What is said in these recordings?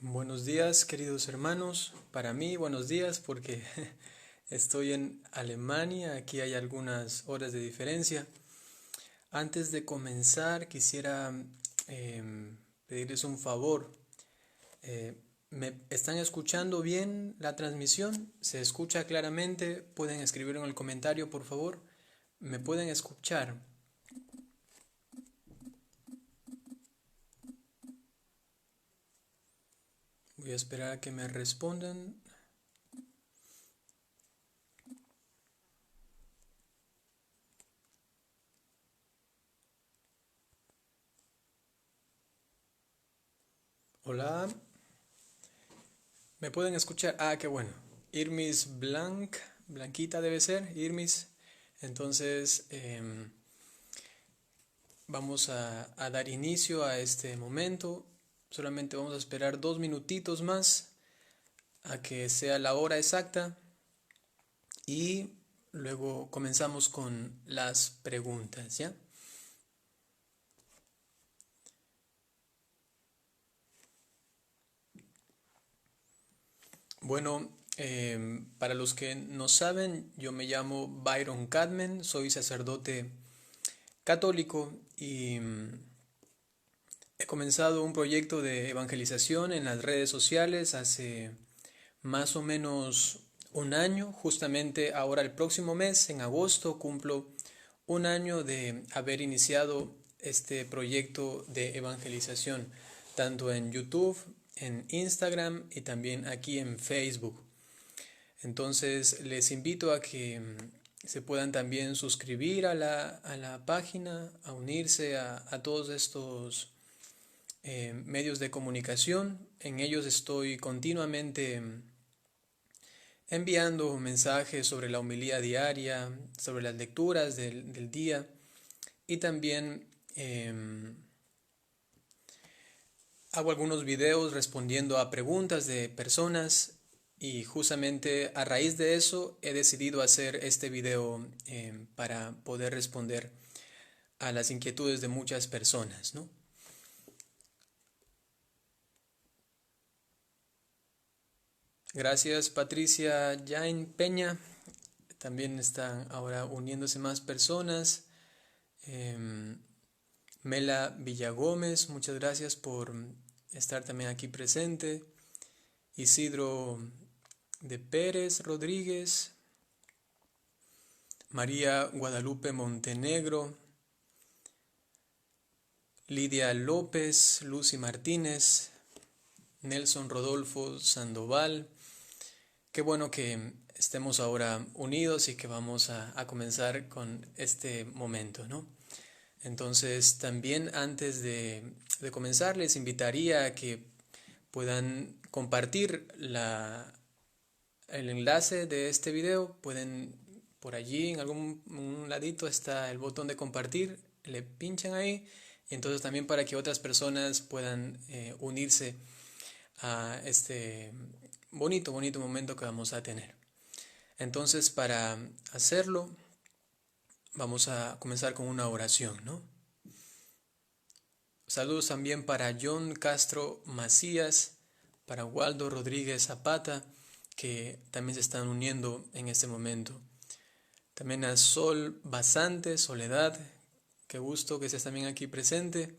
Buenos días, queridos hermanos. Para mí, buenos días porque estoy en Alemania. Aquí hay algunas horas de diferencia. Antes de comenzar, quisiera pedirles un favor. ¿Me están escuchando bien la transmisión? ¿Se escucha claramente? Pueden escribirlo en el comentario, por favor. ¿Me pueden escuchar? Voy a esperar a que me respondan. Hola. ¿Me pueden escuchar? Ah, qué bueno. Irmis Blanquita debe ser, Irmis. Entonces, vamos a dar inicio a este momento. Solamente vamos a esperar 2 minutitos más a que sea la hora exacta y luego comenzamos con las preguntas, ¿ya? Bueno, para los que no saben, yo me llamo Byron Cadman, soy sacerdote católico y he comenzado un proyecto de evangelización en las redes sociales hace más o menos un año. Justamente ahora el próximo mes, en agosto, cumplo un año de haber iniciado este proyecto de evangelización, tanto en YouTube, en Instagram y también aquí en Facebook. Entonces les invito a que se puedan también suscribir a la página, a unirse a todos estos medios de comunicación. En ellos estoy continuamente enviando mensajes sobre la homilía diaria, sobre las lecturas del día y también eh, hago algunos videos respondiendo a preguntas de personas y justamente a raíz de eso he decidido hacer este video para poder responder a las inquietudes de muchas personas, ¿no? Gracias Patricia Jain Peña. También están ahora uniéndose más personas. Em, Mela Villagómez, muchas gracias por estar también aquí presente. Isidro de Pérez Rodríguez. María Guadalupe Montenegro. Lidia López, Lucy Martínez. Nelson Rodolfo Sandoval. Qué bueno que estemos ahora unidos y que vamos a comenzar con este momento, ¿no? Entonces, también antes de comenzar, les invitaría a que puedan compartir el enlace de este video. Pueden, por allí, en algún un ladito está el botón de compartir, le pinchan ahí, y entonces también para que otras personas puedan unirse a este bonito momento que vamos a tener. Entonces, para hacerlo, vamos a comenzar con una oración, ¿no? Saludos también para John Castro Macías, para Waldo Rodríguez Zapata, que también se están uniendo en este momento. También a Sol Basante, Soledad, qué gusto que estés también aquí presente.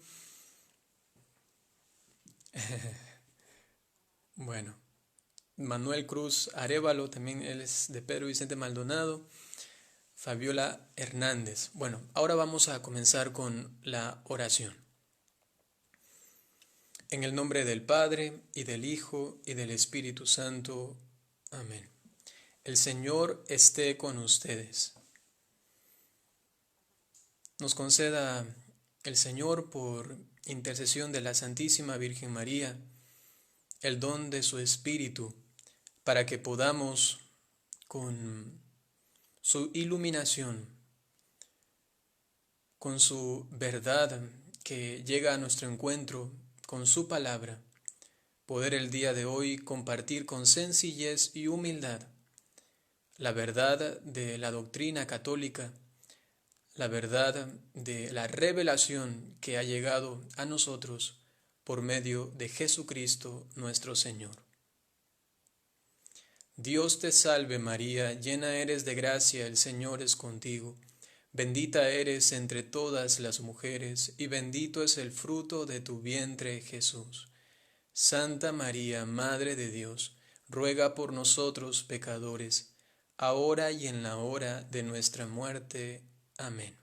Bueno, Manuel Cruz Arévalo, también él es de Pedro Vicente Maldonado. Fabiola Hernández. Bueno, ahora vamos a comenzar con la oración. En el nombre del Padre, y del Hijo, y del Espíritu Santo. Amén. El Señor esté con ustedes. Nos conceda el Señor, por intercesión de la Santísima Virgen María, el don de su Espíritu, para que podamos, con su iluminación, con su verdad que llega a nuestro encuentro, con su palabra, poder el día de hoy compartir con sencillez y humildad la verdad de la doctrina católica, la verdad de la revelación que ha llegado a nosotros por medio de Jesucristo nuestro Señor. Dios te salve María, llena eres de gracia, el Señor es contigo. Bendita eres entre todas las mujeres, y bendito es el fruto de tu vientre, Jesús. Santa María, Madre de Dios, ruega por nosotros pecadores, ahora y en la hora de nuestra muerte. Amén.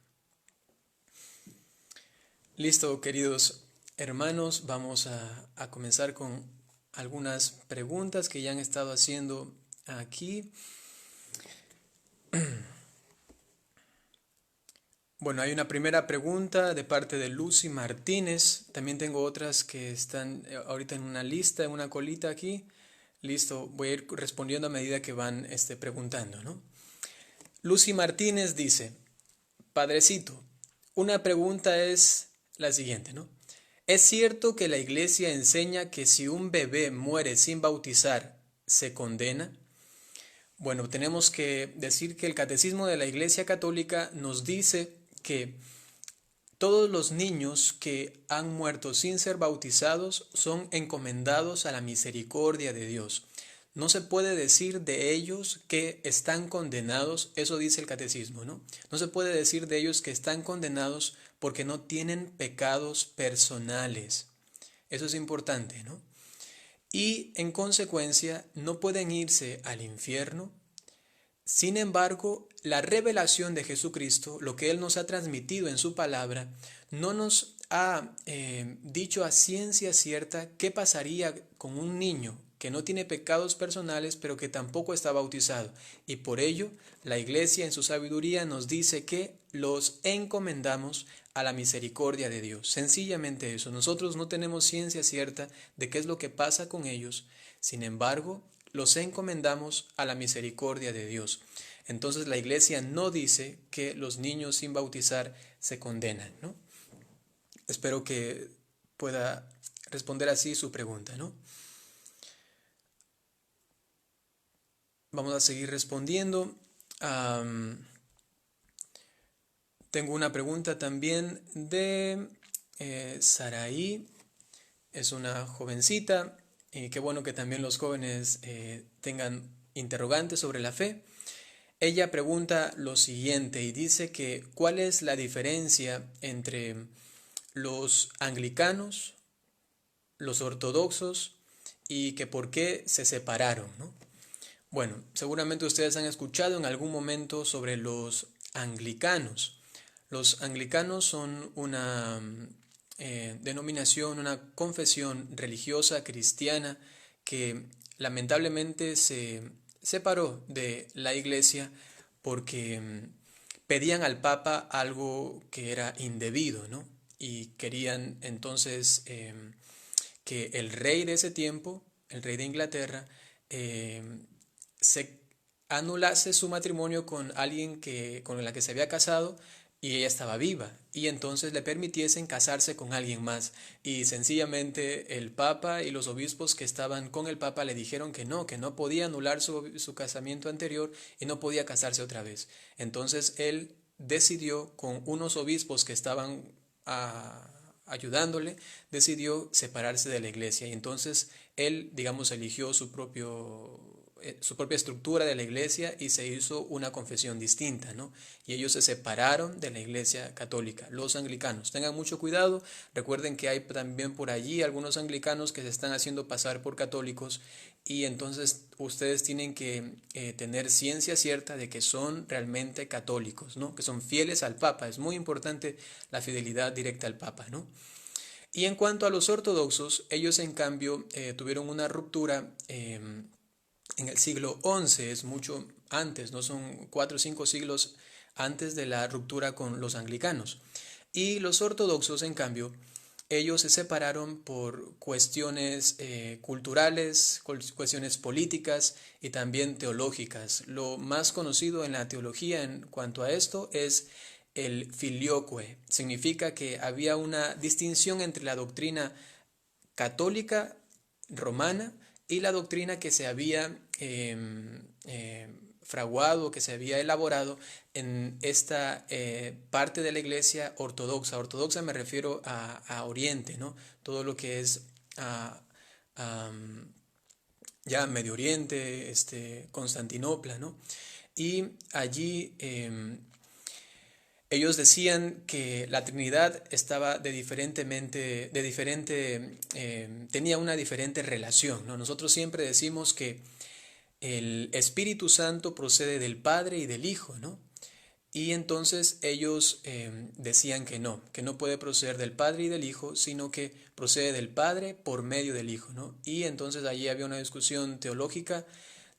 Listo, queridos hermanos, vamos a comenzar con algunas preguntas que ya han estado haciendo aquí. Bueno, hay una primera pregunta de parte de Lucy Martínez. También tengo otras que están ahorita en una lista, en una colita aquí. Listo, voy a ir respondiendo a medida que van preguntando, ¿no? Lucy Martínez dice, Padrecito, una pregunta es la siguiente, ¿no? ¿Es cierto que la Iglesia enseña que si un bebé muere sin bautizar, se condena? Bueno, tenemos que decir que el Catecismo de la Iglesia Católica nos dice que todos los niños que han muerto sin ser bautizados son encomendados a la misericordia de Dios. No se puede decir de ellos que están condenados, eso dice el Catecismo, ¿no? No se puede decir de ellos que están condenados porque no tienen pecados personales. Eso es importante, ¿no? Y en consecuencia no pueden irse al infierno. Sin embargo, la revelación de Jesucristo, lo que Él nos ha transmitido en su palabra, no nos ha dicho a ciencia cierta qué pasaría con un niño que no tiene pecados personales, pero que tampoco está bautizado. Y por ello, la Iglesia en su sabiduría nos dice que los encomendamos a la misericordia de Dios. Sencillamente eso. Nosotros no tenemos ciencia cierta de qué es lo que pasa con ellos. Sin embargo, los encomendamos a la misericordia de Dios. Entonces la Iglesia no dice que los niños sin bautizar se condenan, ¿no? Espero que pueda responder así su pregunta, ¿no? Vamos a seguir respondiendo. Tengo una pregunta también de Saraí. Es una jovencita. Qué bueno que también los jóvenes tengan interrogantes sobre la fe. Ella pregunta lo siguiente y dice que ¿cuál es la diferencia entre los anglicanos, los ortodoxos y que por qué se separaron, ¿no? Bueno, seguramente ustedes han escuchado en algún momento sobre los anglicanos. Los anglicanos son una denominación, una confesión religiosa cristiana que lamentablemente se separó de la Iglesia porque pedían al Papa algo que era indebido, ¿no? Y querían entonces que el rey de ese tiempo, el rey de Inglaterra, se anulase su matrimonio con alguien con la que se había casado y ella estaba viva, y entonces le permitiesen casarse con alguien más. Y sencillamente el Papa y los obispos que estaban con el Papa le dijeron que no podía anular su casamiento anterior y no podía casarse otra vez. Entonces él decidió, con unos obispos que estaban ayudándole, decidió separarse de la Iglesia. Y entonces él, digamos, eligió su propia estructura de la Iglesia y se hizo una confesión distinta, ¿no? Y ellos se separaron de la Iglesia católica, los anglicanos. Tengan mucho cuidado, recuerden que hay también por allí algunos anglicanos que se están haciendo pasar por católicos, y entonces ustedes tienen que tener ciencia cierta de que son realmente católicos, ¿no? Que son fieles al Papa. Es muy importante la fidelidad directa al Papa, ¿no? Y en cuanto a los ortodoxos, ellos en cambio tuvieron una ruptura en el siglo XI, es mucho antes, no son 4 o 5 siglos antes de la ruptura con los anglicanos. Y los ortodoxos, en cambio, ellos se separaron por cuestiones culturales, cuestiones políticas y también teológicas. Lo más conocido en la teología en cuanto a esto es el filioque. Significa que había una distinción entre la doctrina católica romana y la doctrina que se había fraguado, que se había elaborado en esta parte de la iglesia ortodoxa. Ortodoxa me refiero a Oriente, ¿no? Todo lo que es a, a, ya Medio Oriente, Constantinopla, ¿no? Y allí ellos decían que la Trinidad estaba tenía una diferente relación, ¿no? Nosotros siempre decimos que el Espíritu Santo procede del Padre y del Hijo, ¿no? Y entonces ellos decían que no puede proceder del Padre y del Hijo, sino que procede del Padre por medio del Hijo, ¿no? Y entonces allí había una discusión teológica,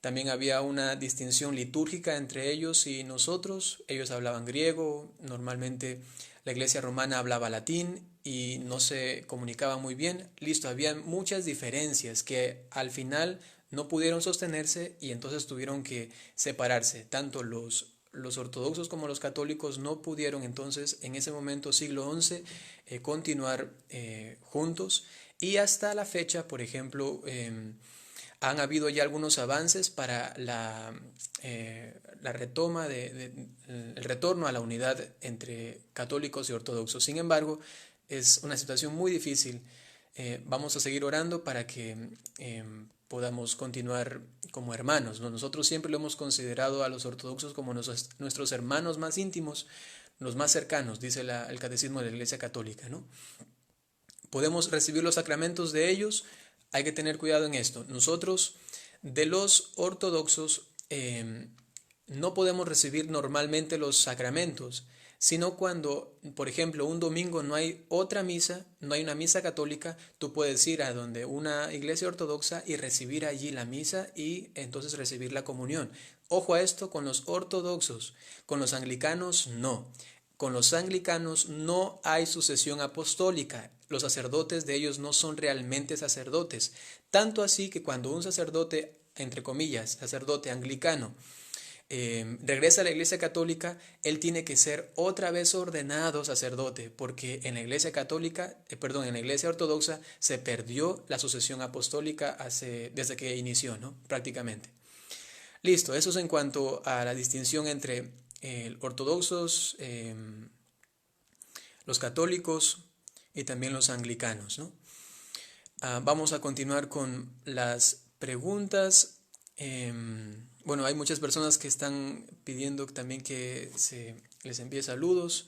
también había una distinción litúrgica entre ellos y nosotros. Ellos hablaban griego, normalmente la iglesia romana hablaba latín y no se comunicaba muy bien. Listo, había muchas diferencias que al final no pudieron sostenerse y entonces tuvieron que separarse. Tanto los ortodoxos como los católicos no pudieron entonces en ese momento, siglo XI, continuar juntos, y hasta la fecha, por ejemplo, han habido ya algunos avances para la retoma el retorno a la unidad entre católicos y ortodoxos. Sin embargo, es una situación muy difícil. Vamos a seguir orando para que podamos continuar como hermanos, ¿no? Nosotros siempre lo hemos considerado a los ortodoxos como nuestros hermanos más íntimos, los más cercanos, dice el Catecismo de la Iglesia Católica, ¿no? Podemos recibir los sacramentos de ellos. Hay que tener cuidado en esto. Nosotros, de los ortodoxos, no podemos recibir normalmente los sacramentos, sino cuando, por ejemplo, un domingo no hay otra misa, no hay una misa católica, tú puedes ir a donde una iglesia ortodoxa y recibir allí la misa y entonces recibir la comunión. Ojo a esto con los ortodoxos, con los anglicanos no. Con los anglicanos no hay sucesión apostólica. Los sacerdotes de ellos no son realmente sacerdotes. Tanto así que cuando un sacerdote, entre comillas, sacerdote anglicano, regresa a la iglesia católica, él tiene que ser otra vez ordenado sacerdote, porque en la iglesia católica, en la iglesia ortodoxa se perdió la sucesión apostólica desde que inició, ¿no? Prácticamente. Listo, eso es en cuanto a la distinción entre ortodoxos, los católicos y también los anglicanos, ¿no? Vamos a continuar con las preguntas. Bueno, hay muchas personas que están pidiendo también que se les envíe saludos.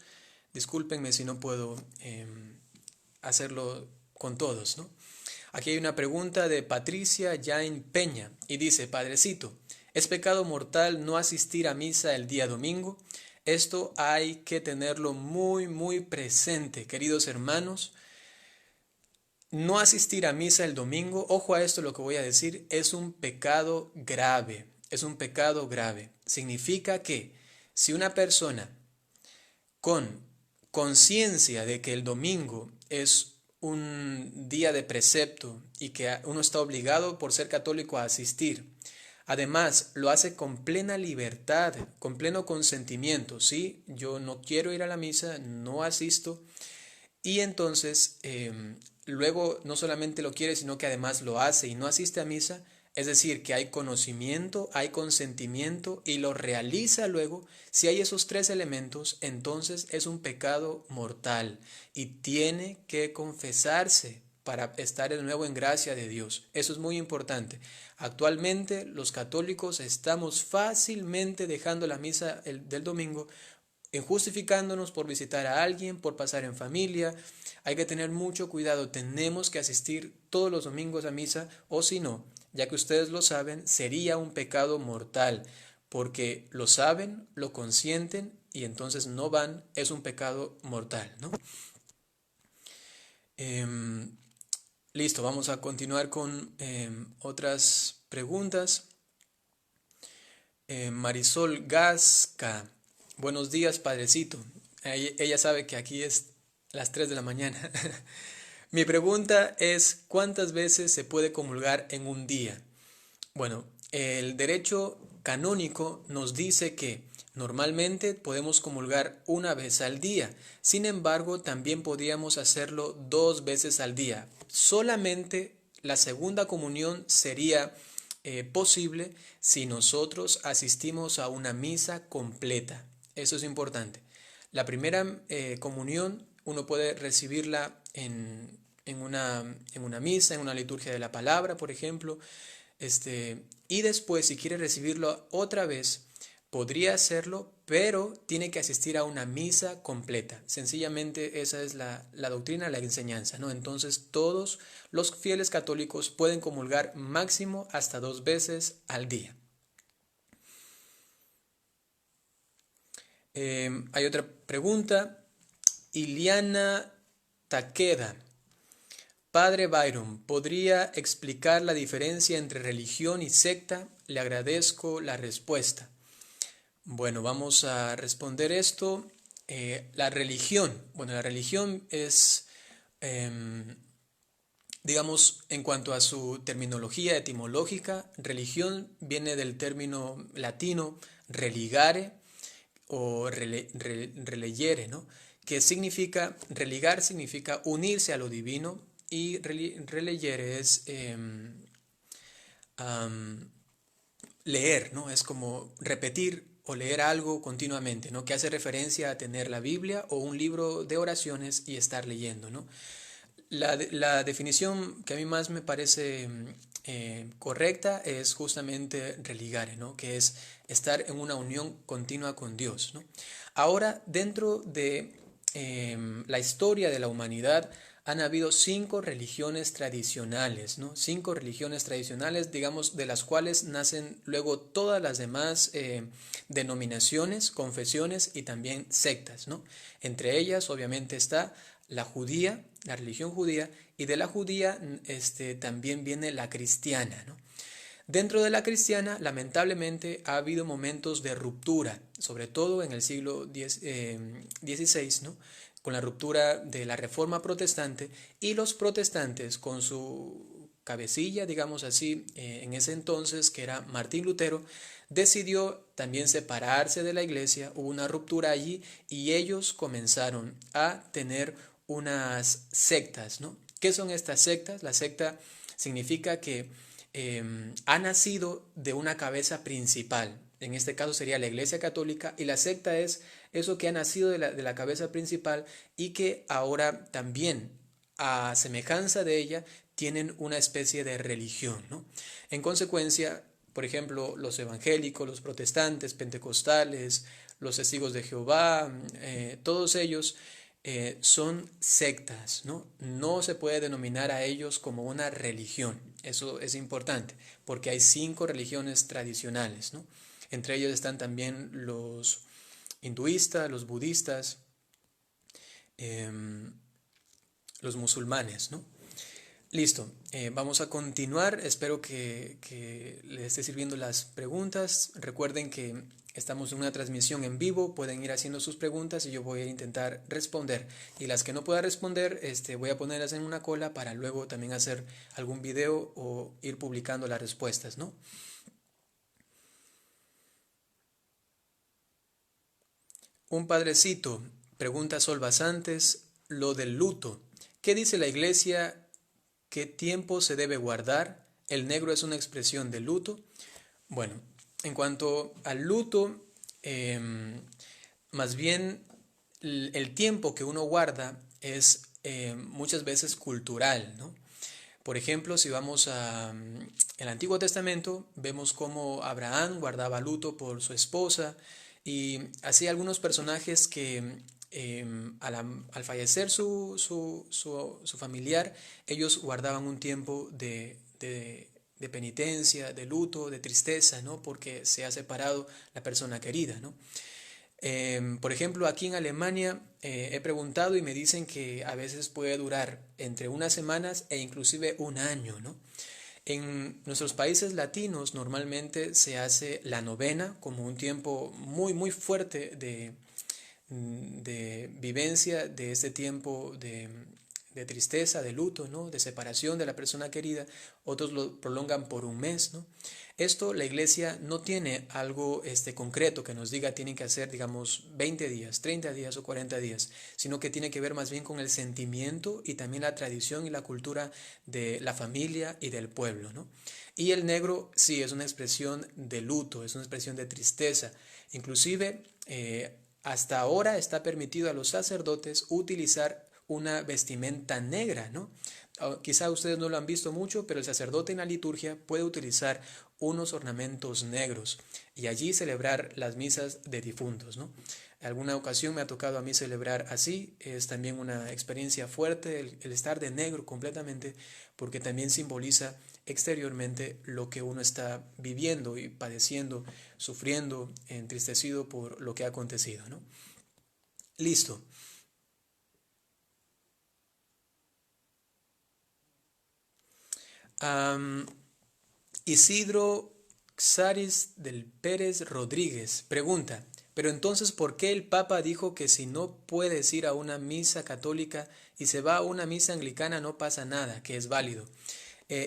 Discúlpenme si no puedo hacerlo con todos, ¿no? Aquí hay una pregunta de Patricia Jain Peña y dice: Padrecito, ¿es pecado mortal no asistir a misa el día domingo? Esto hay que tenerlo muy, muy presente, queridos hermanos. No asistir a misa el domingo, ojo a esto lo que voy a decir, es un pecado grave, es un pecado grave. Significa que si una persona con conciencia de que el domingo es un día de precepto y que uno está obligado por ser católico a asistir, además lo hace con plena libertad, con pleno consentimiento, ¿sí? Yo no quiero ir a la misa, no asisto, y entonces luego no solamente lo quiere, sino que además lo hace y no asiste a misa. Es decir, que hay conocimiento, hay consentimiento y lo realiza luego. Si hay esos tres elementos, entonces es un pecado mortal y tiene que confesarse para estar de nuevo en gracia de Dios. Eso es muy importante. Actualmente los católicos estamos fácilmente dejando la misa del domingo, justificándonos por visitar a alguien, por pasar en familia. Hay que tener mucho cuidado. Tenemos que asistir todos los domingos a misa, o si no, ya que ustedes lo saben, sería un pecado mortal, porque lo saben, lo consienten y entonces no van. Es un pecado mortal, ¿no? Listo, vamos a continuar con otras preguntas. Marisol Gasca: buenos días, padrecito. Ella sabe que aquí es las 3 de la mañana. Mi pregunta es: ¿cuántas veces se puede comulgar en un día? Bueno, el derecho canónico nos dice que normalmente podemos comulgar una vez al día. Sin embargo, también podríamos hacerlo 2 veces al día. Solamente la segunda comunión sería posible si nosotros asistimos a una misa completa. Eso es importante. La primera comunión uno puede recibirla en una misa, en una liturgia de la palabra, por ejemplo. Y después, si quiere recibirlo otra vez, podría hacerlo, pero tiene que asistir a una misa completa. Sencillamente esa es la doctrina, la enseñanza, ¿no? Entonces todos los fieles católicos pueden comulgar máximo hasta 2 veces al día. Hay otra pregunta. Iliana Takeda. Padre Byron, ¿podría explicar la diferencia entre religión y secta? Le agradezco la respuesta. Bueno, vamos a responder esto. La religión. Bueno, la religión es, digamos, en cuanto a su terminología etimológica, religión viene del término latino religare o religere, ¿no? Que significa, religar significa unirse a lo divino y religere es leer, ¿no? Es como repetir o leer algo continuamente, ¿no? Que hace referencia a tener la Biblia o un libro de oraciones y estar leyendo, ¿no? La definición que a mí más me parece correcta es justamente religare, ¿no? Que es estar en una unión continua con Dios, ¿no? Ahora, dentro de la historia de la humanidad, han habido 5 religiones tradicionales, ¿no? 5 religiones tradicionales, digamos, de las cuales nacen luego todas las demás denominaciones, confesiones y también sectas, ¿no? Entre ellas, obviamente, está la judía, la religión judía, y de la judía también viene la cristiana, ¿no? Dentro de la cristiana, lamentablemente, ha habido momentos de ruptura, sobre todo en el siglo XVI, ¿no? Con la ruptura de la Reforma Protestante, y los protestantes con su cabecilla, digamos así, en ese entonces, que era Martín Lutero, decidió también separarse de la iglesia, hubo una ruptura allí y ellos comenzaron a tener unas sectas, ¿no? ¿Qué son estas sectas? La secta significa que ha nacido de una cabeza principal. En este caso sería la Iglesia Católica, y la secta es eso que ha nacido de la cabeza principal y que ahora también, a semejanza de ella, tienen una especie de religión, ¿no? En consecuencia, por ejemplo, los evangélicos, los protestantes, pentecostales, los testigos de Jehová, todos ellos son sectas, ¿no? No se puede denominar a ellos como una religión. Eso es importante, porque hay 5 religiones tradicionales, ¿no? Entre ellos están también los hinduistas, los budistas, los musulmanes, ¿no? Listo, vamos a continuar. Espero que les esté sirviendo las preguntas. Recuerden que estamos en una transmisión en vivo, pueden ir haciendo sus preguntas y yo voy a intentar responder. Y las que no pueda responder, voy a ponerlas en una cola para luego también hacer algún video o ir publicando las respuestas, ¿no? Un padrecito, pregunta Sol Basantes, lo del luto. ¿Qué dice la iglesia? ¿Qué tiempo se debe guardar? ¿El negro es una expresión de luto? Bueno, en cuanto al luto, más bien el tiempo que uno guarda es muchas veces cultural, ¿no? Por ejemplo, si vamos a el Antiguo Testamento, vemos cómo Abraham guardaba luto por su esposa, y así algunos personajes que al fallecer su familiar, ellos guardaban un tiempo de penitencia, de luto, de tristeza, ¿no? Porque se ha separado la persona querida, ¿no? Por ejemplo, aquí en Alemania he preguntado y me dicen que a veces puede durar entre unas semanas e inclusive un año, ¿no? En nuestros países latinos normalmente se hace la novena como un tiempo muy, muy fuerte de vivencia de este tiempo de tristeza, de luto, ¿no? De separación de la persona querida, otros lo prolongan por un mes, ¿no? Esto la iglesia no tiene algo concreto que nos diga tienen que hacer, digamos, 20 días, 30 días o 40 días, sino que tiene que ver más bien con el sentimiento y también la tradición y la cultura de la familia y del pueblo, ¿no? Y el negro sí es una expresión de luto, es una expresión de tristeza. Inclusive, hasta ahora está permitido a los sacerdotes utilizar una vestimenta negra, ¿no? Quizá ustedes no lo han visto mucho, pero el sacerdote en la liturgia puede utilizar unos ornamentos negros y allí celebrar las misas de difuntos, ¿no? Alguna ocasión me ha tocado a mí celebrar así, es también una experiencia fuerte el estar de negro completamente, porque también simboliza exteriormente lo que uno está viviendo y padeciendo, sufriendo, entristecido por lo que ha acontecido, ¿no? Listo. Um, Isidro Xaris del Pérez Rodríguez pregunta, pero entonces, ¿por qué el Papa dijo que si no puedes ir a una misa católica y se va a una misa anglicana no pasa nada, que es válido?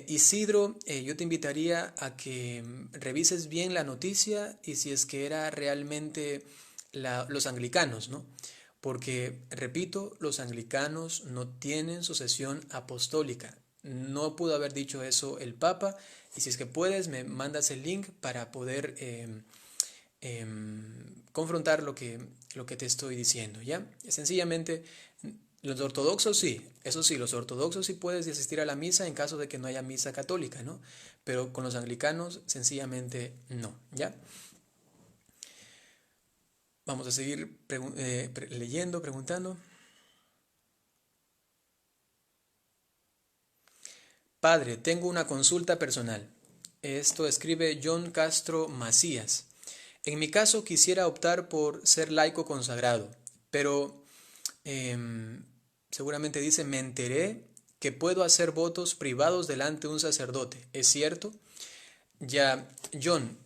Isidro, yo te invitaría a que revises bien la noticia y si es que era realmente los anglicanos, ¿no? Porque, repito, los anglicanos no tienen sucesión apostólica. No pudo haber dicho eso el Papa. Y si es que puedes, me mandas el link para poder confrontar lo que te estoy diciendo, ¿ya? Sencillamente, los ortodoxos sí, eso sí, los ortodoxos sí puedes asistir a la misa en caso de que no haya misa católica, ¿no? Pero con los anglicanos sencillamente no, ¿ya? Vamos a seguir leyendo, preguntando. Padre, tengo una consulta personal. Esto escribe John Castro Macías. En mi caso quisiera optar por ser laico consagrado, pero seguramente dice, me enteré que puedo hacer votos privados delante de un sacerdote. ¿Es cierto? Ya, John,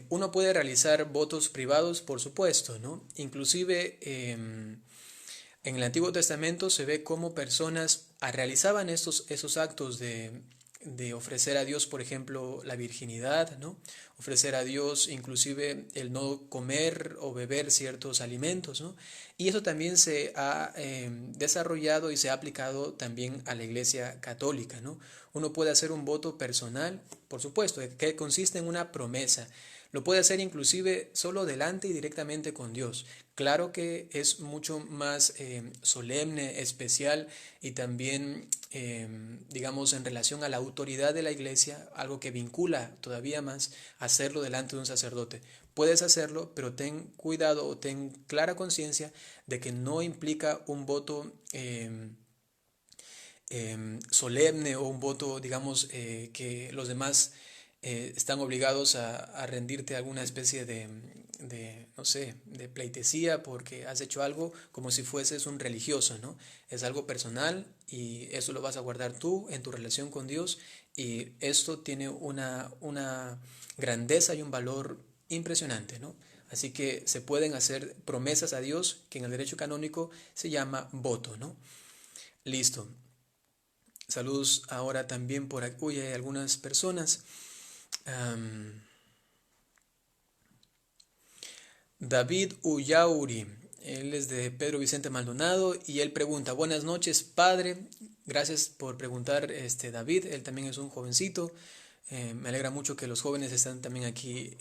uno puede realizar votos privados, por supuesto, ¿no? Inclusive en el Antiguo Testamento se ve cómo personas realizaban esos actos de ofrecer a Dios, por ejemplo, la virginidad, ¿no? Ofrecer a Dios inclusive el no comer o beber ciertos alimentos, ¿no? Y eso también se ha desarrollado y se ha aplicado también a la Iglesia Católica, ¿no? Uno puede hacer un voto personal, por supuesto, que consiste en una promesa. Lo puede hacer inclusive solo delante y directamente con Dios. Claro que es mucho más solemne, especial y también, digamos, en relación a la autoridad de la iglesia, algo que vincula todavía más hacerlo delante de un sacerdote. Puedes hacerlo, pero ten cuidado o ten clara conciencia de que no implica un voto solemne o un voto, digamos, que los demás están obligados a rendirte alguna especie no sé, de pleitesía porque has hecho algo como si fueses un religioso, ¿no? Es algo personal y eso lo vas a guardar tú en tu relación con Dios y esto tiene una grandeza y un valor impresionante, ¿no? Así que se pueden hacer promesas a Dios que en el derecho canónico se llama voto, ¿no? Listo. Saludos ahora también por aquí. Uy, hay algunas personas. Um, David Ullauri, él es de Pedro Vicente Maldonado y él pregunta, buenas noches padre, gracias por preguntar David, él también es un jovencito, me alegra mucho que los jóvenes están también aquí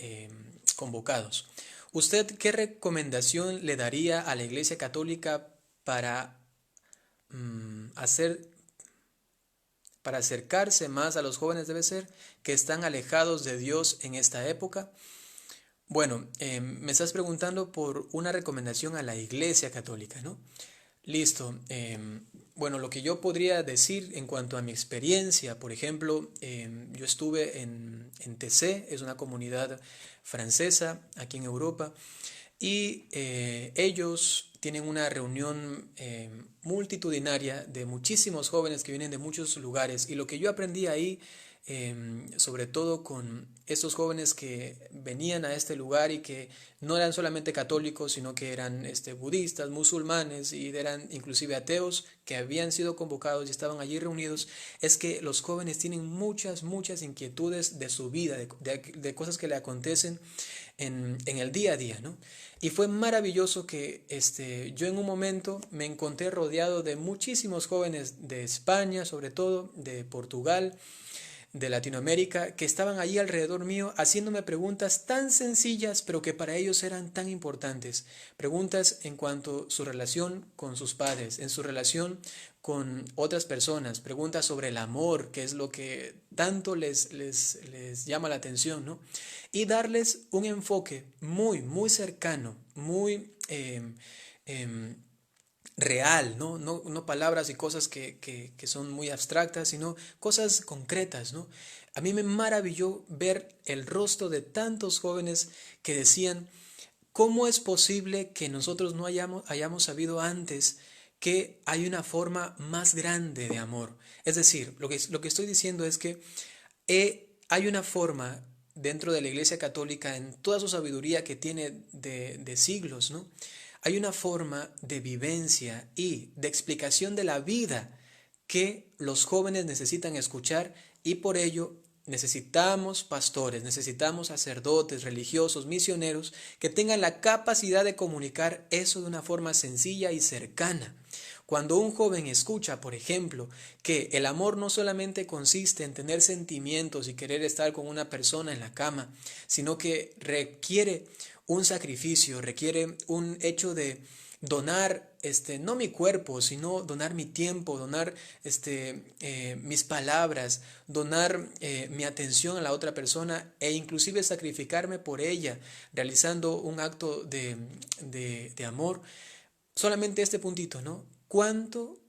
convocados. ¿Usted qué recomendación le daría a la Iglesia Católica para hacer para acercarse más a los jóvenes debe ser que están alejados de Dios en esta época? Bueno, me estás preguntando por una recomendación a la Iglesia Católica, ¿no? Listo. Bueno, lo que yo podría decir en cuanto a mi experiencia, por ejemplo, yo estuve en TC, es una comunidad francesa aquí en Europa, y ellos tienen una reunión multitudinaria de muchísimos jóvenes que vienen de muchos lugares, y lo que yo aprendí ahí sobre todo con estos jóvenes que venían a este lugar y que no eran solamente católicos, sino que eran budistas, musulmanes y eran inclusive ateos que habían sido convocados y estaban allí reunidos, es que los jóvenes tienen muchas, muchas inquietudes de su vida, de cosas que le acontecen en el día a día, ¿no? Y fue maravilloso que yo en un momento me encontré rodeado de muchísimos jóvenes de España, sobre todo de Portugal, de Latinoamérica, que estaban allí alrededor mío haciéndome preguntas tan sencillas, pero que para ellos eran tan importantes. Preguntas en cuanto a su relación con sus padres, en su relación con otras personas, preguntas sobre el amor, que es lo que tanto les llama la atención, ¿no? Y darles un enfoque muy, muy cercano, muy real, ¿no? No palabras y cosas que son muy abstractas, sino cosas concretas, ¿no? A mí me maravilló ver el rostro de tantos jóvenes que decían, ¿cómo es posible que nosotros no hayamos sabido antes que hay una forma más grande de amor? Es decir, lo que estoy diciendo es que hay una forma dentro de la Iglesia Católica, en toda su sabiduría que tiene de siglos, ¿no? Hay una forma de vivencia y de explicación de la vida que los jóvenes necesitan escuchar y por ello necesitamos pastores, necesitamos sacerdotes, religiosos, misioneros que tengan la capacidad de comunicar eso de una forma sencilla y cercana. Cuando un joven escucha, por ejemplo, que el amor no solamente consiste en tener sentimientos y querer estar con una persona en la cama, sino que requiere un sacrificio, requiere un hecho de donar, no mi cuerpo, sino donar mi tiempo, donar mis palabras, donar mi atención a la otra persona e inclusive sacrificarme por ella, realizando un acto de amor. Solamente este puntito, ¿no? ¿Cuánto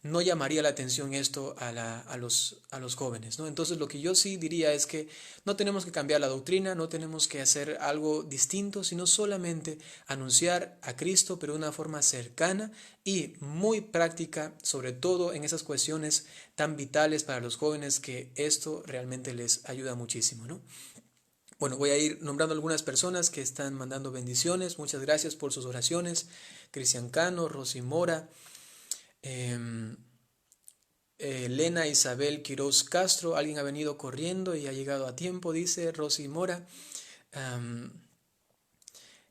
no llamaría la atención esto a los jóvenes, ¿no? Entonces lo que yo sí diría es que no tenemos que cambiar la doctrina, no tenemos que hacer algo distinto, sino solamente anunciar a Cristo, pero de una forma cercana y muy práctica, sobre todo en esas cuestiones tan vitales para los jóvenes que esto realmente les ayuda muchísimo, ¿no? Bueno, voy a ir nombrando algunas personas que están mandando bendiciones. Muchas gracias por sus oraciones. Cristian Cano, Rosy Mora, eh, Elena Isabel Quiroz Castro. Alguien ha venido corriendo y ha llegado a tiempo, dice Rosy Mora. Um,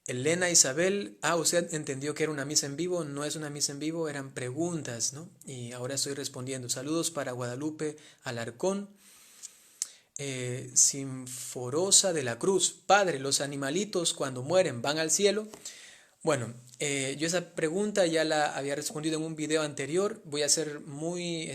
Elena Isabel, usted entendió que era una misa en vivo. No es una misa en vivo, eran preguntas, ¿no? Y ahora estoy respondiendo. Saludos para Guadalupe Alarcón. Sinforosa de la Cruz. Padre, ¿los animalitos cuando mueren van al cielo? Bueno, yo esa pregunta ya la había respondido en un video anterior. Voy a ser muy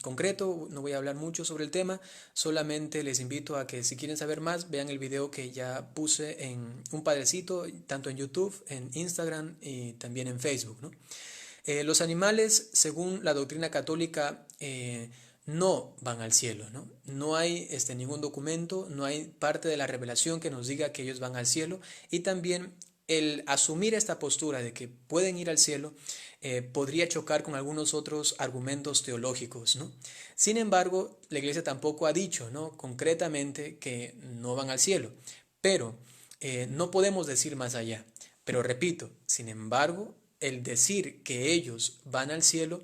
concreto, no voy a hablar mucho sobre el tema. Solamente les invito a que si quieren saber más, vean el video que ya puse en un padrecito, tanto en YouTube, en Instagram y también en Facebook, ¿no? Los animales, según la doctrina católica, no van al cielo, ¿no? No hay ningún documento, no hay parte de la revelación que nos diga que ellos van al cielo, y también el asumir esta postura de que pueden ir al cielo podría chocar con algunos otros argumentos teológicos, ¿no? Sin embargo, la Iglesia tampoco ha dicho, ¿no?, concretamente que no van al cielo, pero no podemos decir más allá. Pero repito, sin embargo, el decir que ellos van al cielo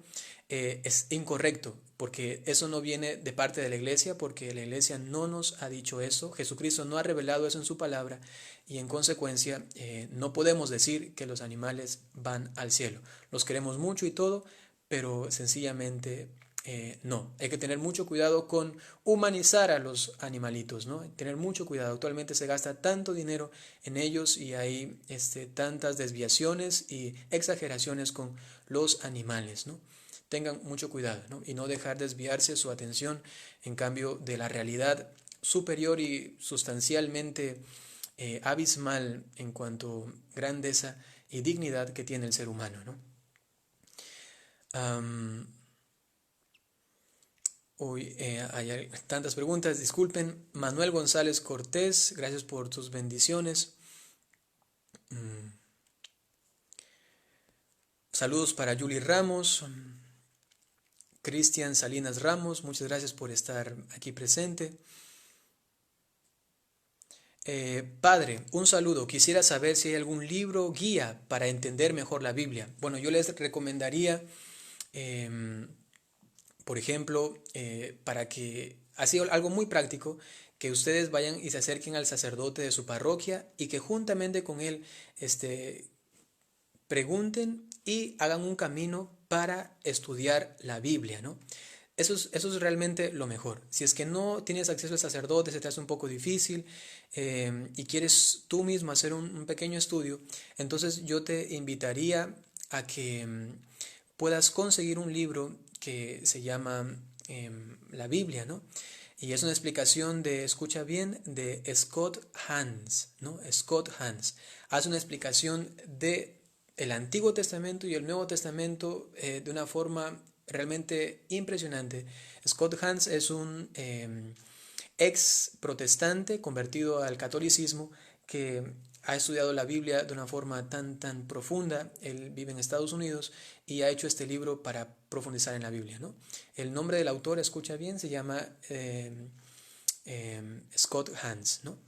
es incorrecto, porque eso no viene de parte de la Iglesia, porque la Iglesia no nos ha dicho eso, Jesucristo no ha revelado eso en su palabra, y en consecuencia no podemos decir que los animales van al cielo. Los queremos mucho y todo, pero sencillamente no. Hay que tener mucho cuidado con humanizar a los animalitos, ¿no? Hay que tener mucho cuidado. Actualmente se gasta tanto dinero en ellos y hay tantas desviaciones y exageraciones con los animales, ¿no? Tengan mucho cuidado, ¿no? Y no dejar desviarse su atención en cambio de la realidad superior y sustancialmente abismal en cuanto a grandeza y dignidad que tiene el ser humano, ¿no? Hay tantas preguntas, disculpen. Manuel González Cortés, gracias por tus bendiciones. Saludos para Julie Ramos. Cristian Salinas Ramos, muchas gracias por estar aquí presente. Padre, un saludo. Quisiera saber si hay algún libro guía para entender mejor la Biblia. Bueno, yo les recomendaría, em, por ejemplo, para que, así algo muy práctico, que ustedes vayan y se acerquen al sacerdote de su parroquia y que juntamente con él, pregunten y hagan un camino para estudiar la Biblia, ¿no? Eso es realmente lo mejor. Si es que no tienes acceso al sacerdote, se te hace un poco difícil y quieres tú mismo hacer un pequeño estudio, entonces yo te invitaría a que puedas conseguir un libro que se llama la Biblia, ¿no? Y es una explicación de, escucha bien, de Scott Hans, ¿no? Scott Hans. Hace una explicación de el Antiguo Testamento y el Nuevo Testamento de una forma realmente impresionante. Scott Hans es un ex protestante convertido al catolicismo que ha estudiado la Biblia de una forma tan profunda. Él vive en Estados Unidos y ha hecho este libro para profundizar en la Biblia, ¿no? El nombre del autor, escucha bien, se llama Scott Hans, ¿no?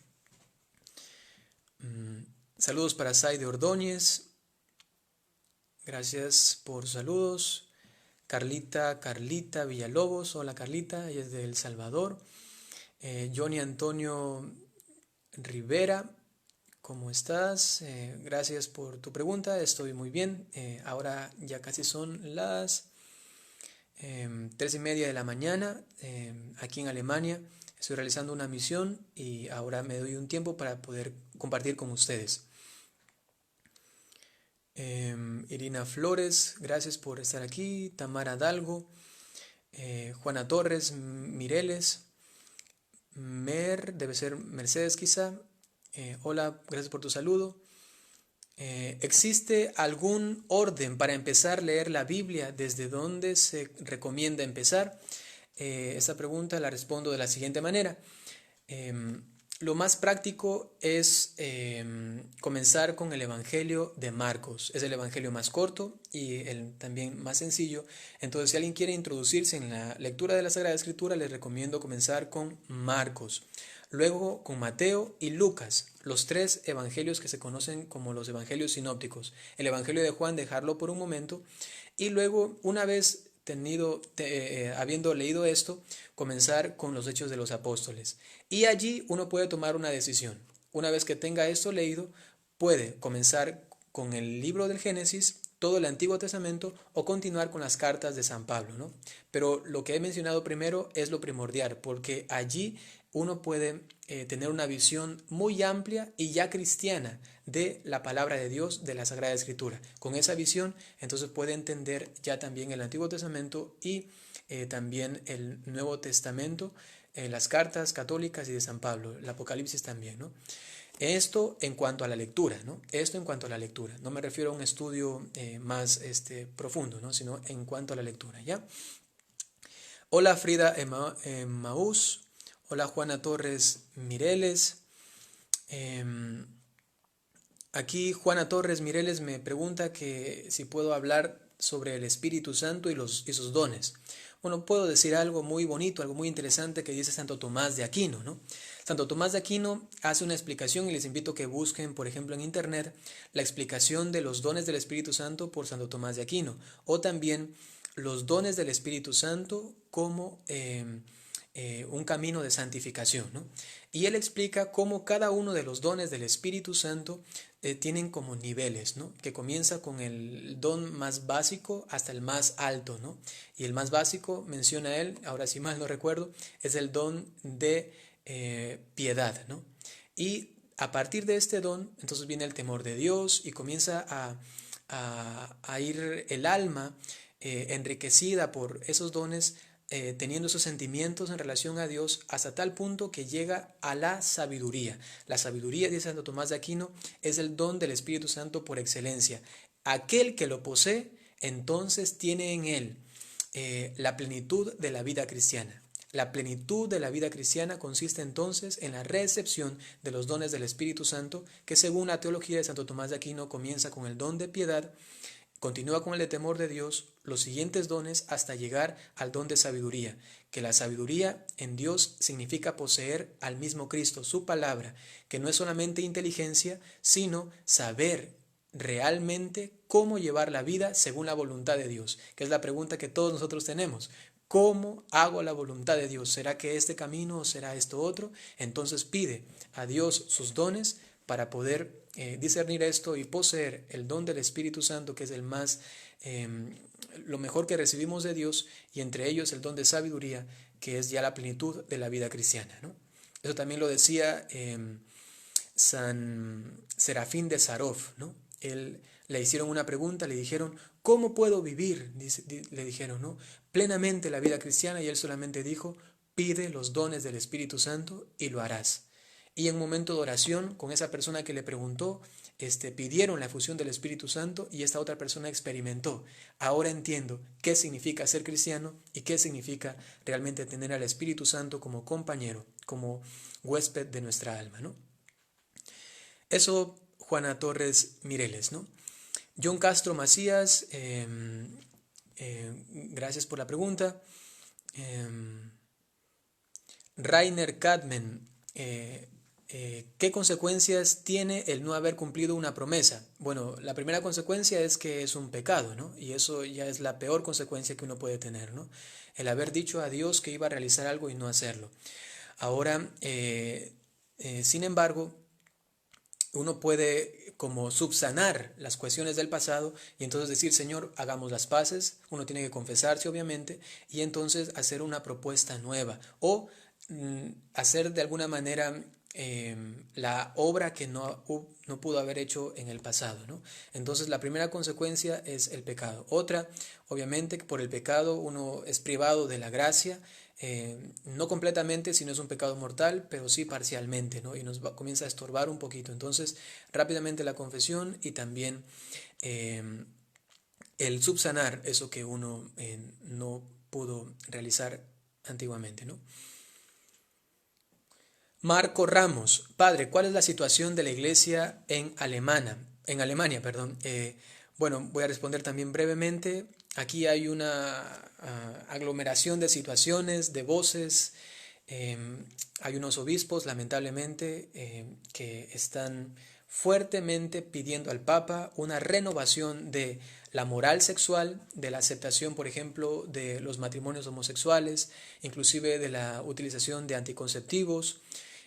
Saludos para Sai de Ordóñez. Gracias por saludos. Carlita Villalobos. Hola Carlita, ella es de El Salvador. Johnny Antonio Rivera, ¿cómo estás? Gracias por tu pregunta, estoy muy bien. Ahora ya casi son las 3:30 de la mañana aquí en Alemania. Estoy realizando una misión y ahora me doy un tiempo para poder compartir con ustedes. Irina Flores, gracias por estar aquí. Tamara Dalgo, Juana Torres, Mireles, debe ser Mercedes quizá. Hola, gracias por tu saludo. ¿Existe algún orden para empezar a leer la Biblia? ¿Desde dónde se recomienda empezar? Esta pregunta la respondo de la siguiente manera. Lo más práctico es comenzar con el Evangelio de Marcos. Es el Evangelio más corto y el también más sencillo. Entonces, si alguien quiere introducirse en la lectura de la Sagrada Escritura, les recomiendo comenzar con Marcos. Luego con Mateo y Lucas, los tres evangelios que se conocen como los evangelios sinópticos. El Evangelio de Juan, dejarlo por un momento. Y luego, una vez habiendo leído esto, comenzar con los Hechos de los Apóstoles. Y allí uno puede tomar una decisión. Una vez que tenga esto leído, puede comenzar con el libro del Génesis, todo el Antiguo Testamento, o continuar con las cartas de San Pablo, ¿no? Pero lo que he mencionado primero es lo primordial, porque allí uno puede tener una visión muy amplia y ya cristiana de la palabra de Dios, de la Sagrada Escritura. Con esa visión, entonces puede entender ya también el Antiguo Testamento y también el Nuevo Testamento, las cartas católicas y de San Pablo, el Apocalipsis también, ¿no? Esto en cuanto a la lectura, ¿no? Esto en cuanto a la lectura. No me refiero a un estudio más profundo, ¿no? Sino en cuanto a la lectura, ¿ya? Hola Frida Maús. Hola Juana Torres Mireles. Aquí Juana Torres Mireles me pregunta que si puedo hablar sobre el Espíritu Santo y sus dones. Bueno, puedo decir algo muy bonito, algo muy interesante que dice Santo Tomás de Aquino, ¿no? Santo Tomás de Aquino hace una explicación y les invito a que busquen, por ejemplo, en internet, la explicación de los dones del Espíritu Santo por Santo Tomás de Aquino, o también los dones del Espíritu Santo como un camino de santificación, ¿no? Y él explica cómo cada uno de los dones del Espíritu Santo tienen como niveles, ¿no? Que comienza con el don más básico hasta el más alto, ¿no? Y el más básico, menciona él, ahora si mal no recuerdo, es el don de piedad, ¿no? Y a partir de este don, entonces viene el temor de Dios y comienza a ir el alma enriquecida por esos dones, teniendo esos sentimientos en relación a Dios hasta tal punto que llega a la sabiduría. La sabiduría, dice Santo Tomás de Aquino, es el don del Espíritu Santo por excelencia. Aquel que lo posee, entonces tiene en él la plenitud de la vida cristiana. La plenitud de la vida cristiana consiste entonces en la recepción de los dones del Espíritu Santo, que según la teología de Santo Tomás de Aquino comienza con el don de piedad, Continúa con el de temor de Dios, los siguientes dones hasta llegar al don de sabiduría, que la sabiduría en Dios significa poseer al mismo Cristo, su palabra, que no es solamente inteligencia, sino saber realmente cómo llevar la vida según la voluntad de Dios, que es la pregunta que todos nosotros tenemos. ¿Cómo hago la voluntad de Dios? ¿Será que este camino o será esto otro? Entonces pide a Dios sus dones para poder discernir esto y poseer el don del Espíritu Santo, que es el más, lo mejor que recibimos de Dios, y entre ellos el don de sabiduría, que es ya la plenitud de la vida cristiana, ¿no? Eso también lo decía San Serafín de Sarov, ¿no? Él, le hicieron una pregunta, le dijeron, ¿cómo puedo vivir? Le dijeron, ¿no? Plenamente la vida cristiana, y él solamente dijo, pide los dones del Espíritu Santo y lo harás. Y en un momento de oración, con esa persona que le preguntó, pidieron la efusión del Espíritu Santo y esta otra persona experimentó. Ahora entiendo qué significa ser cristiano y qué significa realmente tener al Espíritu Santo como compañero, como huésped de nuestra alma, ¿no? Eso, Juana Torres Mireles, ¿no? John Castro Macías, gracias por la pregunta. Rainer Kadmen, ¿qué consecuencias tiene el no haber cumplido una promesa? Bueno, la primera consecuencia es que es un pecado, ¿no? Y eso ya es la peor consecuencia que uno puede tener, ¿no? El haber dicho a Dios que iba a realizar algo y no hacerlo. Ahora, sin embargo, uno puede como subsanar las cuestiones del pasado y entonces decir, Señor, hagamos las paces, uno tiene que confesarse obviamente, y entonces hacer una propuesta nueva o hacer de alguna manera la obra que no pudo haber hecho en el pasado, ¿no? Entonces la primera consecuencia es el pecado. Otra, obviamente, por el pecado uno es privado de la gracia, no completamente, si no es un pecado mortal, pero sí parcialmente, ¿no? Y comienza a estorbar un poquito. Entonces, rápidamente la confesión y también el subsanar eso que uno no pudo realizar antiguamente, ¿no? Marco Ramos, padre, ¿cuál es la situación de la iglesia en Alemania, perdón? Bueno, voy a responder también brevemente. Aquí hay una aglomeración de situaciones, de voces. Hay unos obispos, lamentablemente, que están fuertemente pidiendo al Papa una renovación de la moral sexual, de la aceptación, por ejemplo, de los matrimonios homosexuales, inclusive de la utilización de anticonceptivos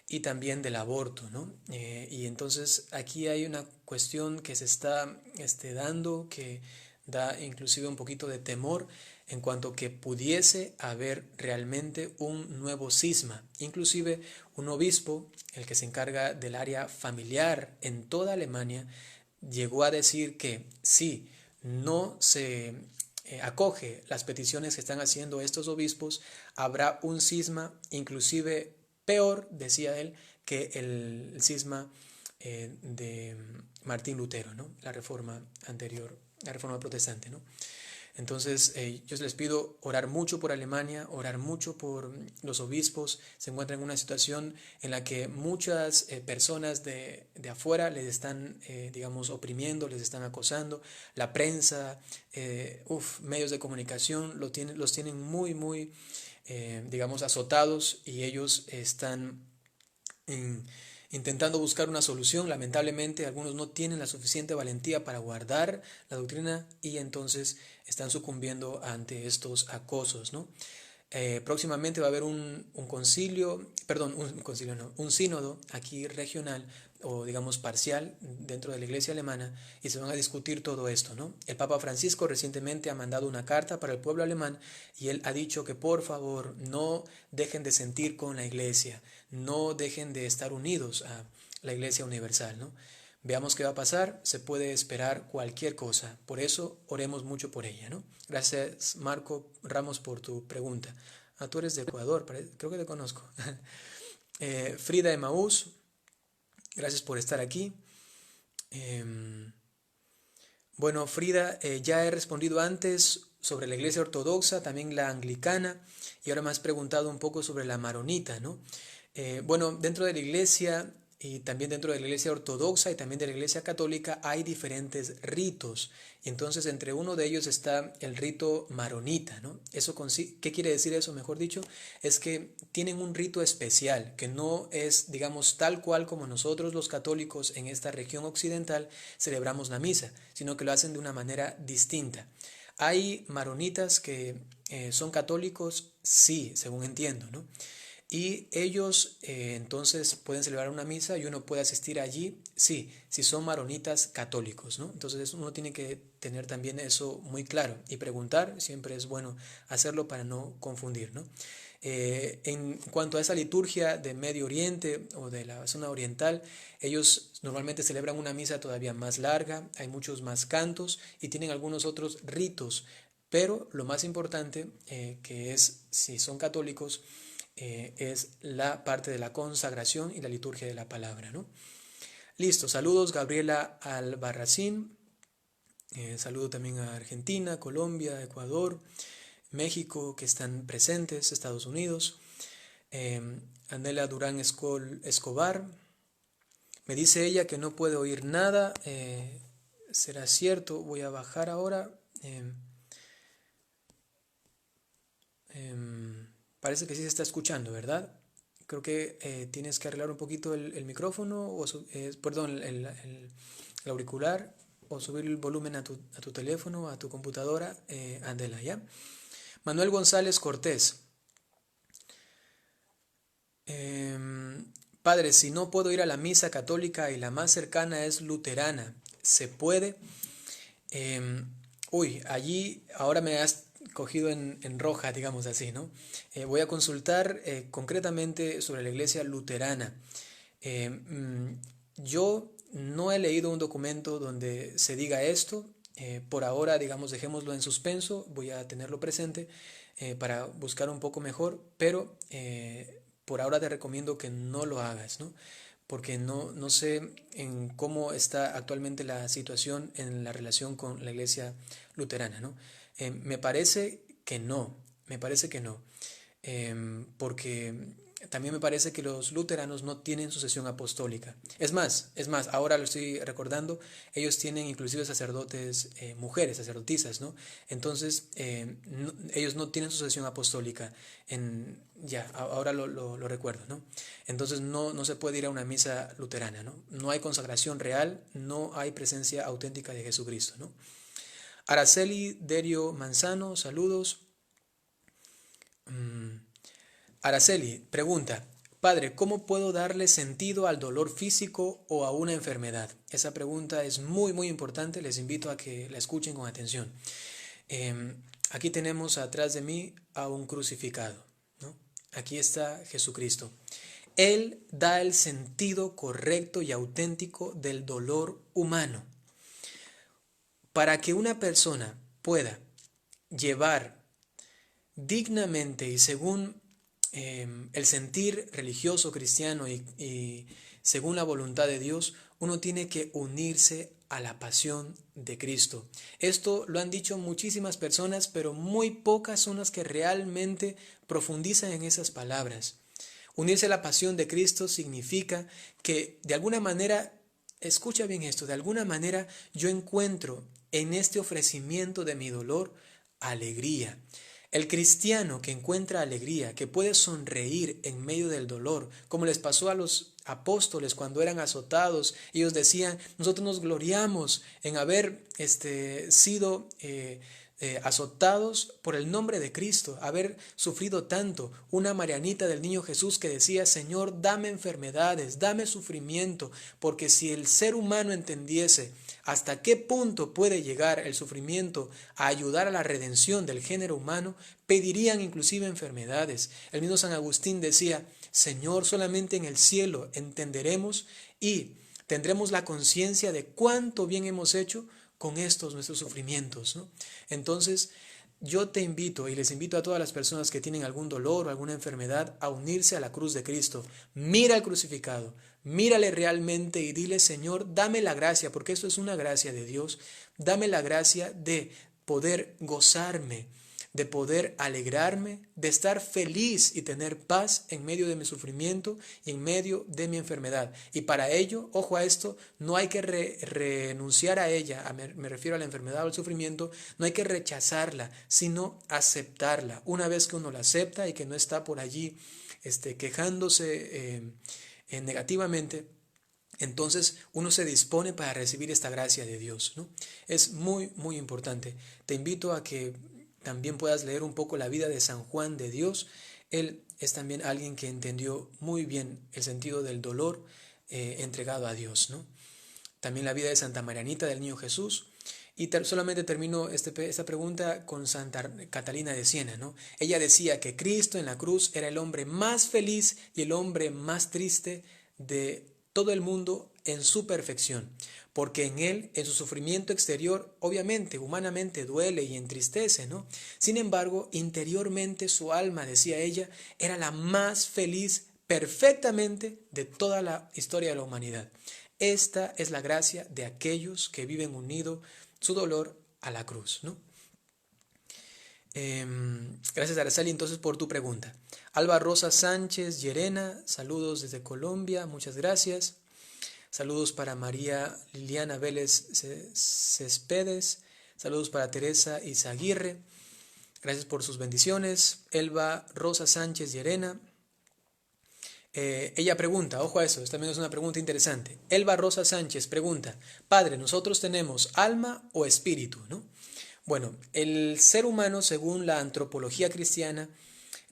y también del aborto, ¿no? Y entonces aquí hay una cuestión que se está dando que da inclusive un poquito de temor en cuanto que pudiese haber realmente un nuevo cisma, inclusive un obispo, el que se encarga del área familiar en toda Alemania, llegó a decir que si no se acoge las peticiones que están haciendo estos obispos, habrá un cisma inclusive peor, decía él, que el cisma de Martín Lutero, ¿no? La reforma anterior, la reforma protestante, ¿no? Entonces, yo les pido orar mucho por Alemania, orar mucho por los obispos. Se encuentran en una situación en la que muchas personas de afuera les están, digamos, oprimiendo, les están acosando. La prensa, medios de comunicación los tienen muy, muy, digamos, azotados y ellos están intentando buscar una solución. Lamentablemente algunos no tienen la suficiente valentía para guardar la doctrina y entonces están sucumbiendo ante estos acosos, ¿no? Próximamente va a haber un sínodo aquí regional o digamos parcial dentro de la iglesia alemana y se van a discutir todo esto, ¿no? El Papa Francisco recientemente ha mandado una carta para el pueblo alemán y él ha dicho que por favor no dejen de sentir con la iglesia, no dejen de estar unidos a la iglesia universal, ¿no? Veamos qué va a pasar, se puede esperar cualquier cosa, por eso oremos mucho por ella, ¿no? Gracias Marco Ramos por tu pregunta. Ah, tú eres de Ecuador, creo que te conozco. Frida Emaús, gracias por estar aquí. Bueno, Frida, ya he respondido antes sobre la iglesia ortodoxa, también la anglicana, y ahora me has preguntado un poco sobre la maronita, ¿no? Bueno, dentro de la iglesia y también dentro de la Iglesia Ortodoxa y también de la Iglesia Católica hay diferentes ritos. Y entonces entre uno de ellos está el rito maronita, ¿no? ¿Qué quiere decir eso? Mejor dicho, es que tienen un rito especial, que no es, digamos, tal cual como nosotros los católicos en esta región occidental celebramos la misa, sino que lo hacen de una manera distinta. ¿Hay maronitas que son católicos? Sí, según entiendo, ¿no? Y ellos entonces pueden celebrar una misa y uno puede asistir allí, sí, si son maronitas católicos, ¿no? Entonces uno tiene que tener también eso muy claro y preguntar, siempre es bueno hacerlo para no confundir, ¿no? En cuanto a esa liturgia de Medio Oriente o de la zona oriental, ellos normalmente celebran una misa todavía más larga, hay muchos más cantos y tienen algunos otros ritos, pero lo más importante, que es si son católicos, es la parte de la consagración y la liturgia de la palabra, ¿no? Listo, saludos Gabriela Albarracín, saludo también a Argentina, Colombia, Ecuador, México, que están presentes, Estados Unidos, Anela Durán Escobar, me dice ella que no puede oír nada, será cierto, voy a bajar ahora, parece que sí se está escuchando, ¿verdad? Creo que tienes que arreglar un poquito el micrófono, perdón, el auricular, o subir el volumen a tu teléfono, a tu computadora, Andela, ¿ya? Manuel González Cortés. Padre, si no puedo ir a la misa católica y la más cercana es luterana, ¿se puede? Allí ahora me has cogido en roja, digamos así, ¿no? Voy a consultar concretamente sobre la iglesia luterana. Yo no he leído un documento donde se diga esto. Por ahora, digamos, dejémoslo en suspenso. Voy a tenerlo presente para buscar un poco mejor, pero por ahora te recomiendo que no lo hagas, ¿no? Porque no sé en cómo está actualmente la situación en la relación con la iglesia luterana, ¿no? Me parece que no, me parece que no, porque también me parece que los luteranos no tienen sucesión apostólica. Es más, ahora lo estoy recordando, ellos tienen inclusive sacerdotes, mujeres, sacerdotisas, ¿no? Entonces, ellos no tienen sucesión apostólica. Ahora lo recuerdo, ¿no? Entonces no se puede ir a una misa luterana, ¿no? No hay consagración real, no hay presencia auténtica de Jesucristo, ¿no? Araceli Derio Manzano, saludos. Araceli pregunta, Padre, ¿cómo puedo darle sentido al dolor físico o a una enfermedad? Esa pregunta es muy, muy importante. Les invito a que la escuchen con atención. Aquí tenemos atrás de mí a un crucificado, ¿no? Aquí está Jesucristo. Él da el sentido correcto y auténtico del dolor humano. Para que una persona pueda llevar dignamente y según el sentir religioso cristiano y según la voluntad de Dios, uno tiene que unirse a la pasión de Cristo. Esto lo han dicho muchísimas personas, pero muy pocas son las que realmente profundizan en esas palabras. Unirse a la pasión de Cristo significa que de alguna manera, escucha bien esto, de alguna manera yo encuentro en este ofrecimiento de mi dolor alegría. El cristiano que encuentra alegría, que puede sonreír en medio del dolor, como les pasó a los apóstoles cuando eran azotados, ellos decían, nosotros nos gloriamos en haber sido azotados por el nombre de Cristo, haber sufrido tanto. Una Marianita del Niño Jesús que decía, Señor, dame enfermedades, dame sufrimiento, porque si el ser humano entendiese hasta qué punto puede llegar el sufrimiento a ayudar a la redención del género humano, pedirían inclusive enfermedades. El mismo San Agustín decía, Señor, solamente en el cielo entenderemos y tendremos la conciencia de cuánto bien hemos hecho con estos nuestros sufrimientos, ¿no? Entonces, yo te invito y les invito a todas las personas que tienen algún dolor o alguna enfermedad a unirse a la cruz de Cristo. Mira al crucificado, mírale realmente y dile, Señor, dame la gracia, porque esto es una gracia de Dios, dame la gracia de poder gozarme de poder alegrarme, de estar feliz y tener paz en medio de mi sufrimiento y en medio de mi enfermedad. Y para ello, ojo a esto, no hay que renunciar a ella, me refiero a la enfermedad o al sufrimiento, no hay que rechazarla, sino aceptarla. Una vez que uno la acepta y que no está por allí quejándose negativamente, entonces uno se dispone para recibir esta gracia de Dios, ¿no? Es muy, muy importante. Te invito a que también puedas leer un poco la vida de San Juan de Dios. Él es también alguien que entendió muy bien el sentido del dolor entregado a Dios, ¿no? También la vida de Santa Marianita del Niño Jesús. Y solamente termino esta pregunta con Santa Catalina de Siena, ¿no? Ella decía que Cristo en la cruz era el hombre más feliz y el hombre más triste de todo el mundo en su perfección, porque en él, en su sufrimiento exterior, obviamente, humanamente duele y entristece, ¿no? Sin embargo, interiormente su alma, decía ella, era la más feliz perfectamente de toda la historia de la humanidad. Esta es la gracia de aquellos que viven unidos su dolor a la cruz, ¿no? Gracias, Araceli, entonces por tu pregunta. Alba Rosa Sánchez Llerena, saludos desde Colombia, muchas gracias. Saludos para María Liliana Vélez Céspedes, saludos para Teresa Izaguirre, gracias por sus bendiciones. Elba Rosa Sánchez Llerena, ella pregunta, ojo a eso, esta también es una pregunta interesante. Elba Rosa Sánchez pregunta, Padre, ¿nosotros tenemos alma o espíritu, no? Bueno, el ser humano, según la antropología cristiana,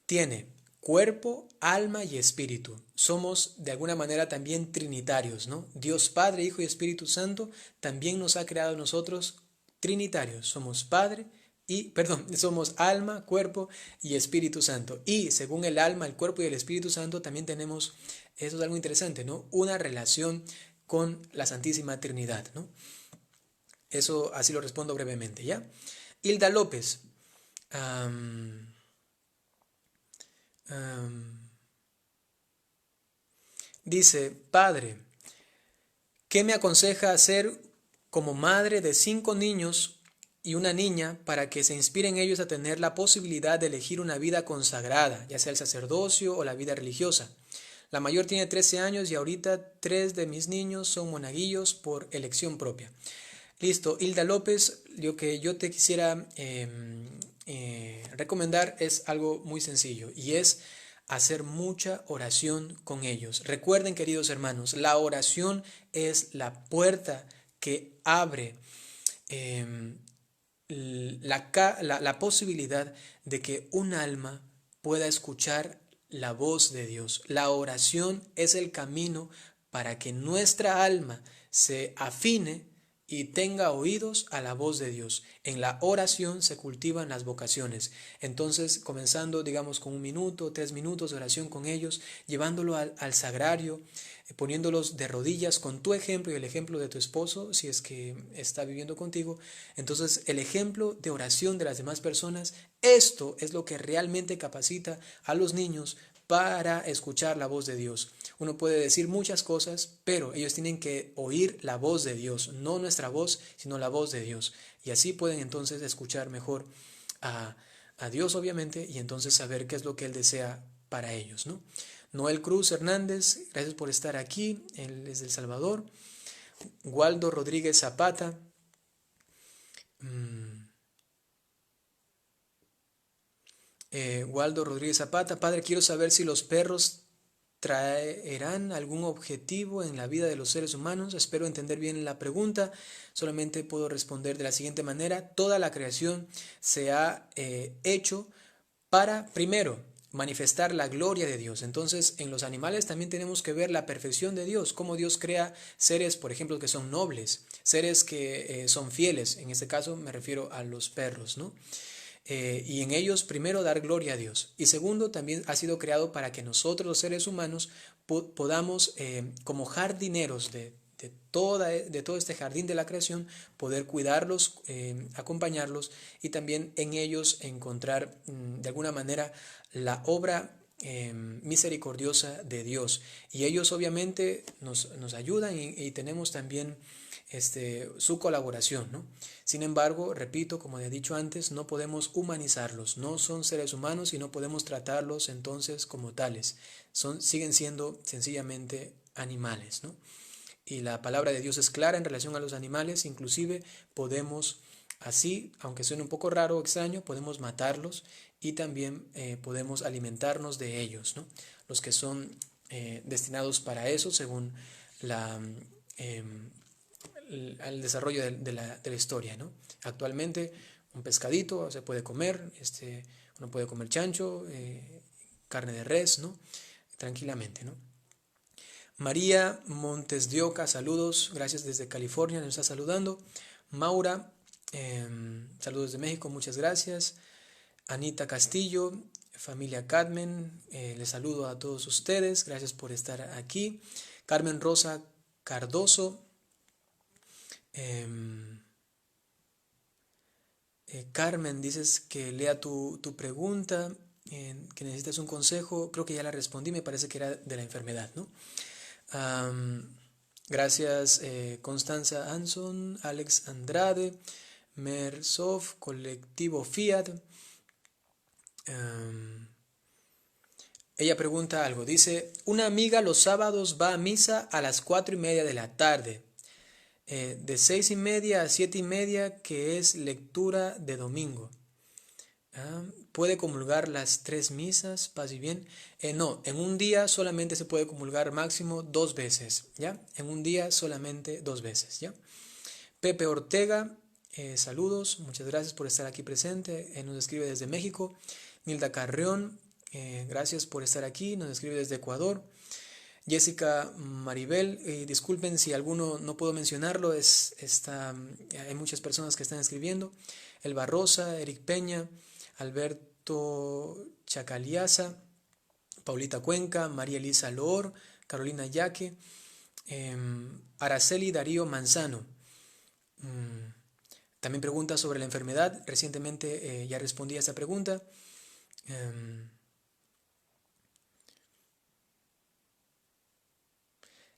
tiene cuerpo, alma y espíritu. Somos de alguna manera también trinitarios, ¿no? Dios Padre, Hijo y Espíritu Santo también nos ha creado a nosotros trinitarios. Somos alma, cuerpo y Espíritu Santo. Y según el alma, el cuerpo y el Espíritu Santo también tenemos, eso es algo interesante, ¿no? Una relación con la Santísima Trinidad, ¿no? Eso así lo respondo brevemente, ¿ya? Hilda López. Dice, Padre, ¿qué me aconseja hacer como madre de 5 niños y una niña para que se inspiren ellos a tener la posibilidad de elegir una vida consagrada, ya sea el sacerdocio o la vida religiosa? La mayor tiene 13 años y ahorita 3 de mis niños son monaguillos por elección propia. Listo, Hilda López, lo que yo te quisiera recomendar es algo muy sencillo y es hacer mucha oración con ellos. Recuerden, queridos hermanos, la oración es la puerta que abre la posibilidad de que un alma pueda escuchar la voz de Dios. La oración es el camino para que nuestra alma se afine y tenga oídos a la voz de Dios. En la oración se cultivan las vocaciones. Entonces, comenzando, digamos, con 1 minuto, 3 minutos de oración con ellos, llevándolo al sagrario, poniéndolos de rodillas con tu ejemplo y el ejemplo de tu esposo, si es que está viviendo contigo. Entonces, el ejemplo de oración de las demás personas, esto es lo que realmente capacita a los niños para escuchar la voz de Dios. Uno puede decir muchas cosas, pero ellos tienen que oír la voz de Dios, no nuestra voz, sino la voz de Dios. Y así pueden entonces escuchar mejor a Dios, obviamente, y entonces saber qué es lo que Él desea para ellos, ¿no? Noel Cruz Hernández, gracias por estar aquí, él es de El Salvador. Waldo Rodríguez Zapata. Waldo Rodríguez Zapata, Padre, quiero saber si los perros traerán algún objetivo en la vida de los seres humanos. Espero entender bien la pregunta. Solamente puedo responder de la siguiente manera. Toda la creación se ha hecho para, primero, manifestar la gloria de Dios. Entonces, en los animales también tenemos que ver la perfección de Dios, cómo Dios crea seres, por ejemplo, que son nobles, seres que son fieles. En este caso me refiero a los perros, ¿no? Y en ellos primero dar gloria a Dios y segundo también ha sido creado para que nosotros los seres humanos podamos como jardineros de todo este jardín de la creación poder cuidarlos, acompañarlos y también en ellos encontrar de alguna manera la obra misericordiosa de Dios. Y ellos obviamente nos ayudan y tenemos también su colaboración, ¿no? Sin embargo, repito, como he dicho antes, no podemos humanizarlos, no son seres humanos y no podemos tratarlos entonces como tales. Siguen siendo sencillamente animales, ¿no? Y la palabra de Dios es clara en relación a los animales, inclusive podemos así, aunque suene un poco raro o extraño, podemos matarlos y también podemos alimentarnos de ellos, ¿no? Los que son destinados para eso según la, al desarrollo de la historia, ¿no? Actualmente un pescadito se puede comer, uno puede comer chancho, carne de res, ¿no? Tranquilamente, ¿no? María Montes de Oca, saludos, gracias desde California, nos está saludando. Maura, saludos de México, muchas gracias. Anita Castillo, familia Carmen, les saludo a todos ustedes, gracias por estar aquí. Carmen Rosa Cardoso, Carmen, dices que lea tu pregunta, que necesitas un consejo, creo que ya la respondí, me parece que era de la enfermedad, ¿no? Gracias Constanza Anson, Alex Andrade, Mersov, Colectivo Fiat. Ella pregunta algo, dice, una amiga los sábados va a misa a las 4:30 de la tarde, de 6:30 a 7:30, que es lectura de domingo. ¿Puede comulgar las 3 misas? Paz y bien. No, en un día solamente se puede comulgar máximo 2 veces, ¿ya? En un día solamente 2 veces, ¿ya? Pepe Ortega, saludos, muchas gracias por estar aquí presente. Nos escribe desde México. Nilda Carreón, gracias por estar aquí, nos escribe desde Ecuador. Jessica Maribel, disculpen si alguno no puedo mencionarlo, hay muchas personas que están escribiendo. Elba Rosa, Eric Peña, Alberto Chacaliaza, Paulita Cuenca, María Elisa Loor, Carolina Yaque, Araceli Darío Manzano. También pregunta sobre la enfermedad. Recientemente ya respondí a esa pregunta.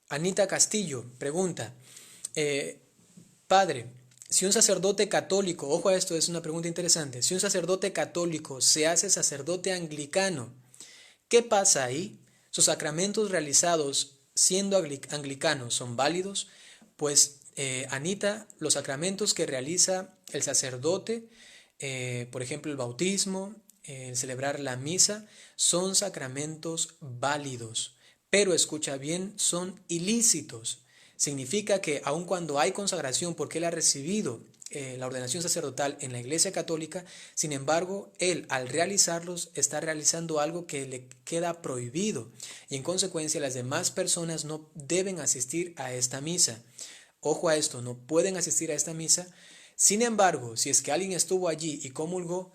Anita Castillo pregunta, padre, si un sacerdote católico, ojo a esto, es una pregunta interesante, si un sacerdote católico se hace sacerdote anglicano, ¿qué pasa ahí? ¿Sus sacramentos realizados siendo anglicanos son válidos? Pues, Anita, los sacramentos que realiza el sacerdote, por ejemplo, el bautismo, el celebrar la misa, son sacramentos válidos. Pero escucha bien, son ilícitos. Significa que aun cuando hay consagración porque él ha recibido la ordenación sacerdotal en la Iglesia Católica, sin embargo, él al realizarlos está realizando algo que le queda prohibido y en consecuencia las demás personas no deben asistir a esta misa. Ojo a esto, no pueden asistir a esta misa. Sin embargo, si es que alguien estuvo allí y comulgó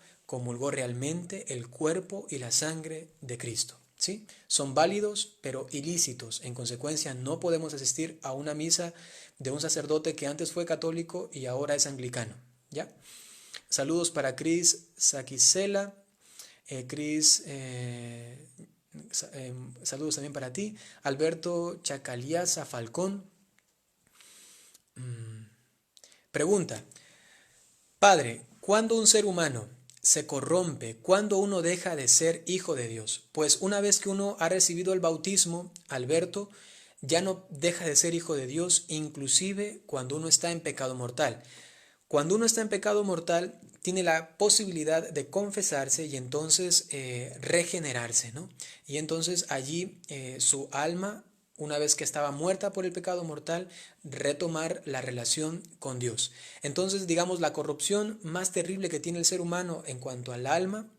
realmente el cuerpo y la sangre de Cristo. ¿Sí? Son válidos pero ilícitos. En consecuencia, no podemos asistir a una misa de un sacerdote que antes fue católico y ahora es anglicano. ¿Ya? Saludos para Cris Saquicela. Cris, saludos también para ti. Alberto Chacaliaza Falcón. Pregunta, padre, ¿cuándo un ser humano se corrompe? ¿Cuándo uno deja de ser hijo de Dios? Pues una vez que uno ha recibido el bautismo, Alberto, ya no deja de ser hijo de Dios, inclusive cuando uno está en pecado mortal. Cuando uno está en pecado mortal, tiene la posibilidad de confesarse y entonces regenerarse, ¿no? Y entonces allí su alma, una vez que estaba muerta por el pecado mortal, retomar la relación con Dios. Entonces, digamos, la corrupción más terrible que tiene el ser humano en cuanto al alma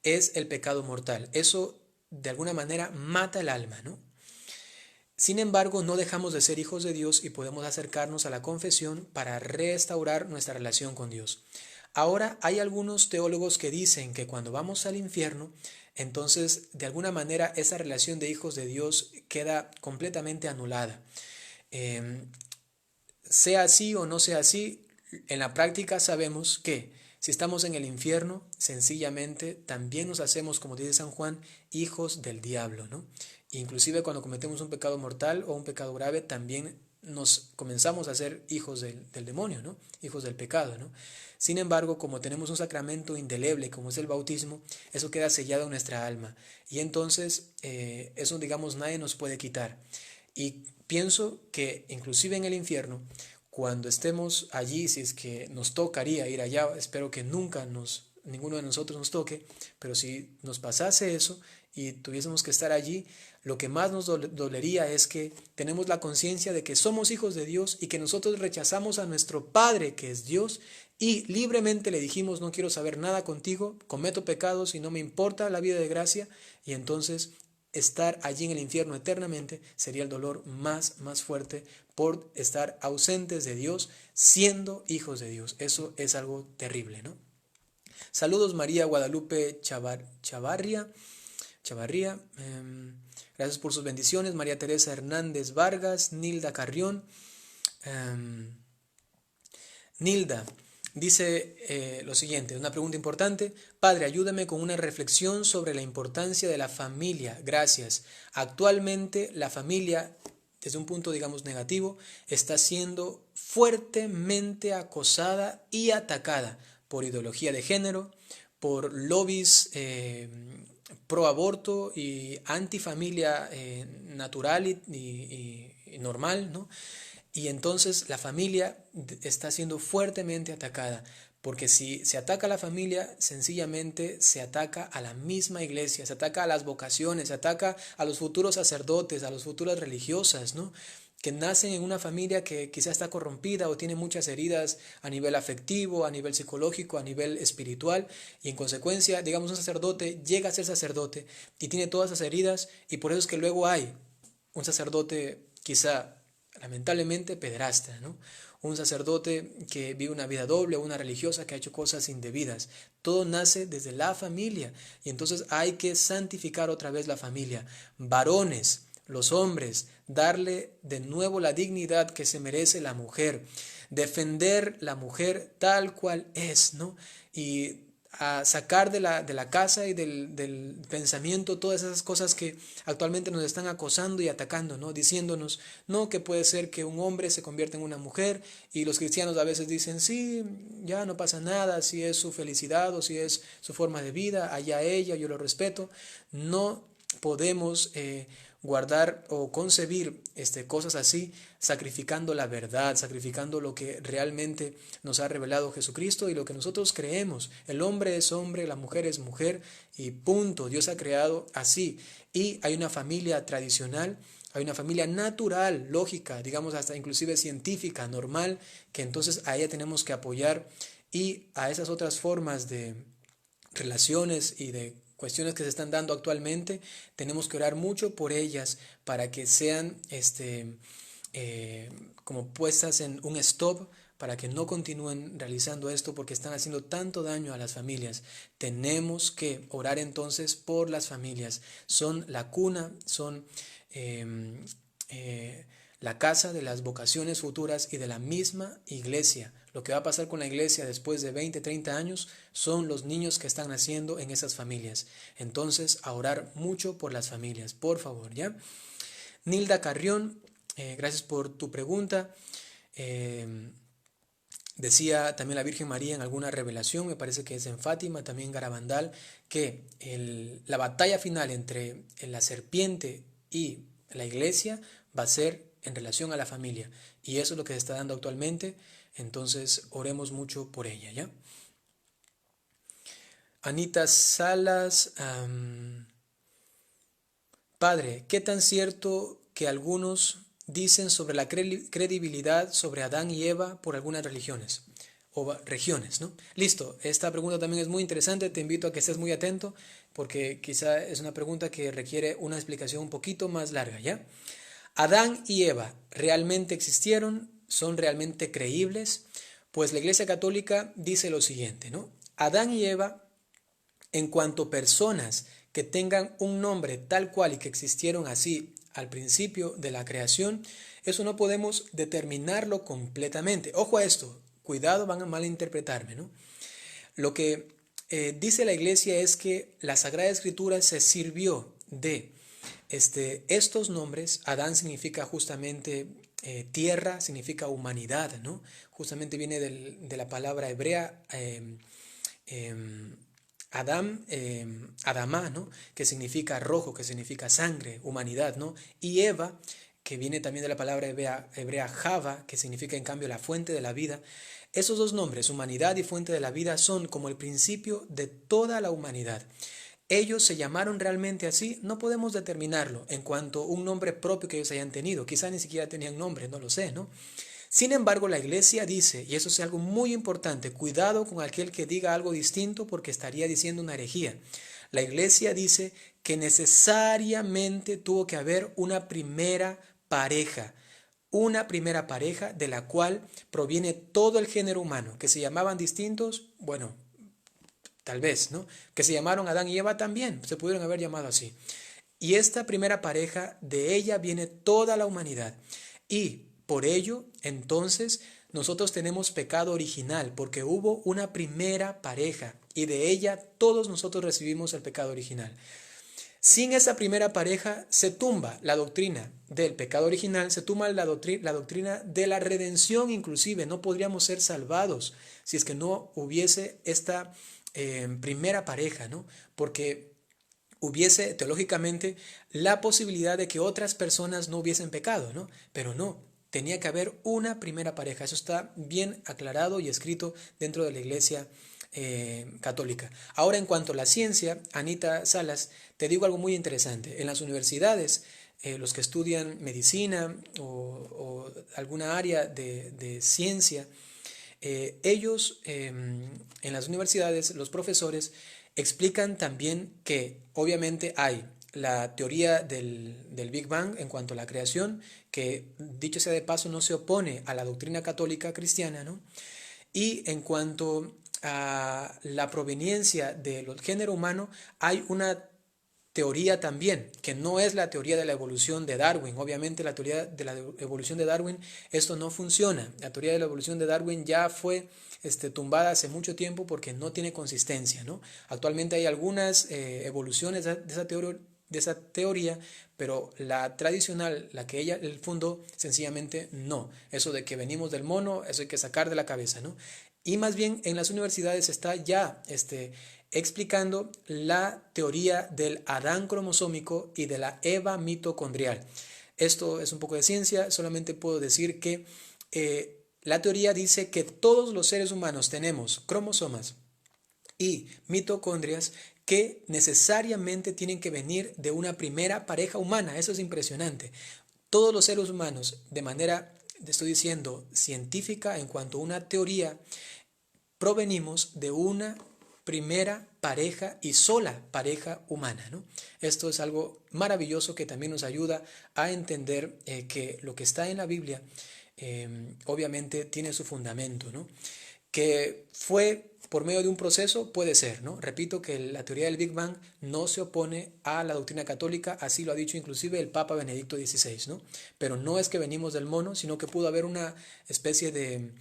es el pecado mortal. Eso, de alguna manera, mata el alma, ¿no? Sin embargo, no dejamos de ser hijos de Dios y podemos acercarnos a la confesión para restaurar nuestra relación con Dios. Ahora, hay algunos teólogos que dicen que cuando vamos al infierno, entonces, de alguna manera, esa relación de hijos de Dios queda completamente anulada. Sea así o no sea así, en la práctica sabemos que Si estamos en el infierno, sencillamente también nos hacemos, como dice San Juan, hijos del diablo, ¿no? Inclusive cuando cometemos un pecado mortal o un pecado grave, también nos comenzamos a ser hijos del demonio, ¿no? Hijos del pecado, ¿no? Sin embargo, como tenemos un sacramento indeleble como es el bautismo, eso queda sellado en nuestra alma. Y entonces eso, digamos, nadie nos puede quitar. Y pienso que inclusive en el infierno, cuando estemos allí, si es que nos tocaría ir allá, espero que nunca ninguno de nosotros nos toque, pero si nos pasase eso y tuviésemos que estar allí, lo que más nos dolería es que tenemos la conciencia de que somos hijos de Dios y que nosotros rechazamos a nuestro Padre, que es Dios, y libremente le dijimos, no quiero saber nada contigo, cometo pecados y no me importa la vida de gracia, y entonces estar allí en el infierno eternamente sería el dolor más fuerte por estar ausentes de Dios, siendo hijos de Dios. Eso es algo terrible, ¿no? Saludos María Guadalupe Chavarría. Gracias por sus bendiciones. María Teresa Hernández Vargas, Nilda Carrión. Nilda dice lo siguiente, una pregunta importante. Padre, ayúdame con una reflexión sobre la importancia de la familia. Gracias. Actualmente la familia, desde un punto, digamos, negativo, está siendo fuertemente acosada y atacada por ideología de género, por lobbies pro aborto y antifamilia natural y normal, ¿no? Y entonces la familia está siendo fuertemente atacada, porque si se ataca a la familia, sencillamente se ataca a la misma iglesia, se ataca a las vocaciones, se ataca a los futuros sacerdotes, a las futuras religiosas, ¿no? Que nacen en una familia que quizá está corrompida o tiene muchas heridas a nivel afectivo, a nivel psicológico, a nivel espiritual, y en consecuencia, digamos, un sacerdote llega a ser sacerdote y tiene todas esas heridas, y por eso es que luego hay un sacerdote quizá lamentablemente pederasta, ¿no? Un sacerdote que vive una vida doble, una religiosa que ha hecho cosas indebidas. Todo nace desde la familia y entonces hay que santificar otra vez la familia. Varones, los hombres, darle de nuevo la dignidad que se merece la mujer, defender la mujer tal cual es, ¿no? Y a sacar de la casa y del pensamiento todas esas cosas que actualmente nos están acosando y atacando, ¿no? Diciéndonos, no, que puede ser que un hombre se convierta en una mujer, y los cristianos a veces dicen, sí, ya no pasa nada, si es su felicidad o si es su forma de vida, allá ella, yo lo respeto. No podemos guardar o concebir cosas así, sacrificando la verdad, sacrificando lo que realmente nos ha revelado Jesucristo y lo que nosotros creemos. El hombre es hombre, la mujer es mujer y punto. Dios ha creado así. Y hay una familia tradicional, hay una familia natural, lógica, digamos hasta inclusive científica, normal, que entonces a ella tenemos que apoyar, y a esas otras formas de relaciones y de cuestiones que se están dando actualmente, tenemos que orar mucho por ellas para que sean como puestas en un stop, para que no continúen realizando esto porque están haciendo tanto daño a las familias. Tenemos que orar entonces por las familias. Son la cuna, son la casa de las vocaciones futuras y de la misma iglesia. Lo que va a pasar con la iglesia después de 20, 30 años son los niños que están naciendo en esas familias. Entonces, a orar mucho por las familias, por favor, ¿ya? Nilda Carrión, gracias por tu pregunta. Decía también la Virgen María en alguna revelación, me parece que es en Fátima, también Garabandal, que la batalla final entre la serpiente y la iglesia va a ser en relación a la familia. Y eso es lo que se está dando actualmente. Entonces oremos mucho por ella, ¿ya? Anita Salas, Padre, ¿qué tan cierto que algunos dicen sobre la credibilidad sobre Adán y Eva por algunas religiones o regiones, ¿no? Listo, esta pregunta también es muy interesante, te invito a que estés muy atento porque quizá es una pregunta que requiere una explicación un poquito más larga, ¿ya? ¿Adán y Eva realmente existieron? ¿Son realmente creíbles? Pues la Iglesia Católica dice lo siguiente, ¿no? Adán y Eva, en cuanto personas que tengan un nombre tal cual y que existieron así al principio de la creación, eso no podemos determinarlo completamente. Ojo a esto, cuidado, van a malinterpretarme, ¿no? Lo que dice la iglesia es que la Sagrada Escritura se sirvió de estos nombres. Adán significa justamente tierra, significa humanidad, ¿no? Justamente viene de la palabra hebrea Adam, Adamá, ¿no? Que significa rojo, que significa sangre, humanidad, ¿no? Y Eva, que viene también de la palabra hebrea Java, que significa en cambio la fuente de la vida. Esos dos nombres, humanidad y fuente de la vida, son como el principio de toda la humanidad. Ellos se llamaron realmente así, no podemos determinarlo en cuanto a un nombre propio que ellos hayan tenido. Quizá ni siquiera tenían nombre, no lo sé, ¿no? Sin embargo, la iglesia dice, y eso es algo muy importante, cuidado con aquel que diga algo distinto porque estaría diciendo una herejía. La iglesia dice que necesariamente tuvo que haber una primera pareja de la cual proviene todo el género humano, que se llamaban distintos, bueno, tal vez, ¿no? Que se llamaron Adán y Eva también, se pudieron haber llamado así. Y esta primera pareja, de ella viene toda la humanidad. Y por ello, entonces, nosotros tenemos pecado original, porque hubo una primera pareja y de ella todos nosotros recibimos el pecado original. Sin esa primera pareja se tumba la doctrina del pecado original, se tumba la doctrina de la redención inclusive. No podríamos ser salvados si es que no hubiese esta primera pareja, ¿no? Porque hubiese teológicamente la posibilidad de que otras personas no hubiesen pecado, ¿no? Pero no, tenía que haber una primera pareja. Eso está bien aclarado y escrito dentro de la iglesia católica. Ahora, en cuanto a la ciencia, Anita Salas, te digo algo muy interesante. En las universidades, los que estudian medicina o alguna área de ciencia, ellos en las universidades, los profesores, explican también que obviamente hay la teoría del Big Bang en cuanto a la creación, que dicho sea de paso no se opone a la doctrina católica cristiana, ¿no? Y en cuanto a la proveniencia del género humano, hay una teoría también, que no es la teoría de la evolución de Darwin. Obviamente la teoría de la evolución de Darwin, esto no funciona. La teoría de la evolución de Darwin ya fue tumbada hace mucho tiempo porque no tiene consistencia, ¿no? Actualmente hay algunas evoluciones de esa teoría, pero la tradicional, la que ella fundó, sencillamente no. Eso de que venimos del mono, eso hay que sacar de la cabeza, ¿no? Y más bien en las universidades está ya explicando la teoría del Adán cromosómico y de la Eva mitocondrial. Esto es un poco de ciencia, solamente puedo decir que la teoría dice que todos los seres humanos tenemos cromosomas y mitocondrias que necesariamente tienen que venir de una primera pareja humana. Eso es impresionante. Todos los seres humanos, de manera, estoy diciendo, científica, en cuanto a una teoría, provenimos de una primera pareja y sola pareja humana, ¿no? Esto es algo maravilloso que también nos ayuda a entender que lo que está en la Biblia obviamente tiene su fundamento, ¿no? Que fue por medio de un proceso, puede ser, ¿no? Repito que la teoría del Big Bang no se opone a la doctrina católica, así lo ha dicho inclusive el Papa Benedicto XVI, ¿no? Pero no es que venimos del mono, sino que pudo haber una especie de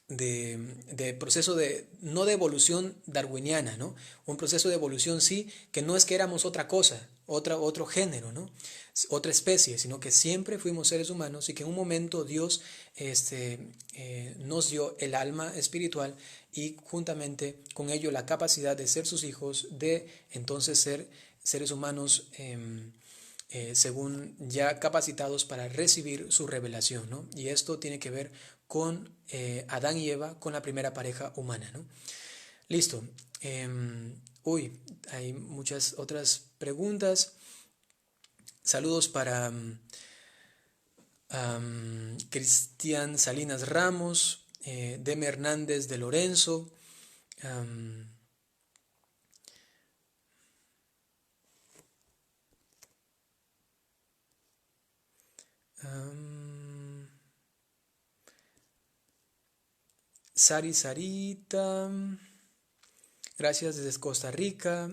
de proceso no de evolución darwiniana, ¿no? Un proceso de evolución sí, que no es que éramos otra cosa, otro género, ¿no? Otra especie, sino que siempre fuimos seres humanos y que en un momento Dios nos dio el alma espiritual y juntamente con ello la capacidad de ser sus hijos, de entonces ser seres humanos según ya capacitados para recibir su revelación, ¿no? Y esto tiene que ver con Adán y Eva, con la primera pareja humana, ¿no? Listo. Hay muchas otras preguntas. Saludos para Cristian Salinas Ramos, Deme Hernández de Lorenzo. Sari Sarita, gracias desde Costa Rica.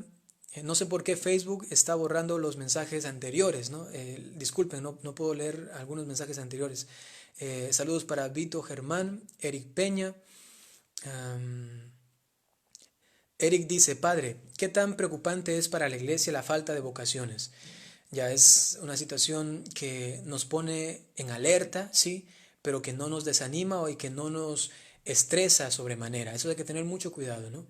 No sé por qué Facebook está borrando los mensajes anteriores, ¿no? Disculpen, no puedo leer algunos mensajes anteriores. Saludos para Vito Germán, Eric Peña. Am, Eric dice, padre, ¿qué tan preocupante es para la iglesia la falta de vocaciones? Ya es una situación que nos pone en alerta, sí, pero que no nos desanima y que no nos estresa sobremanera. Eso hay que tener mucho cuidado, ¿no?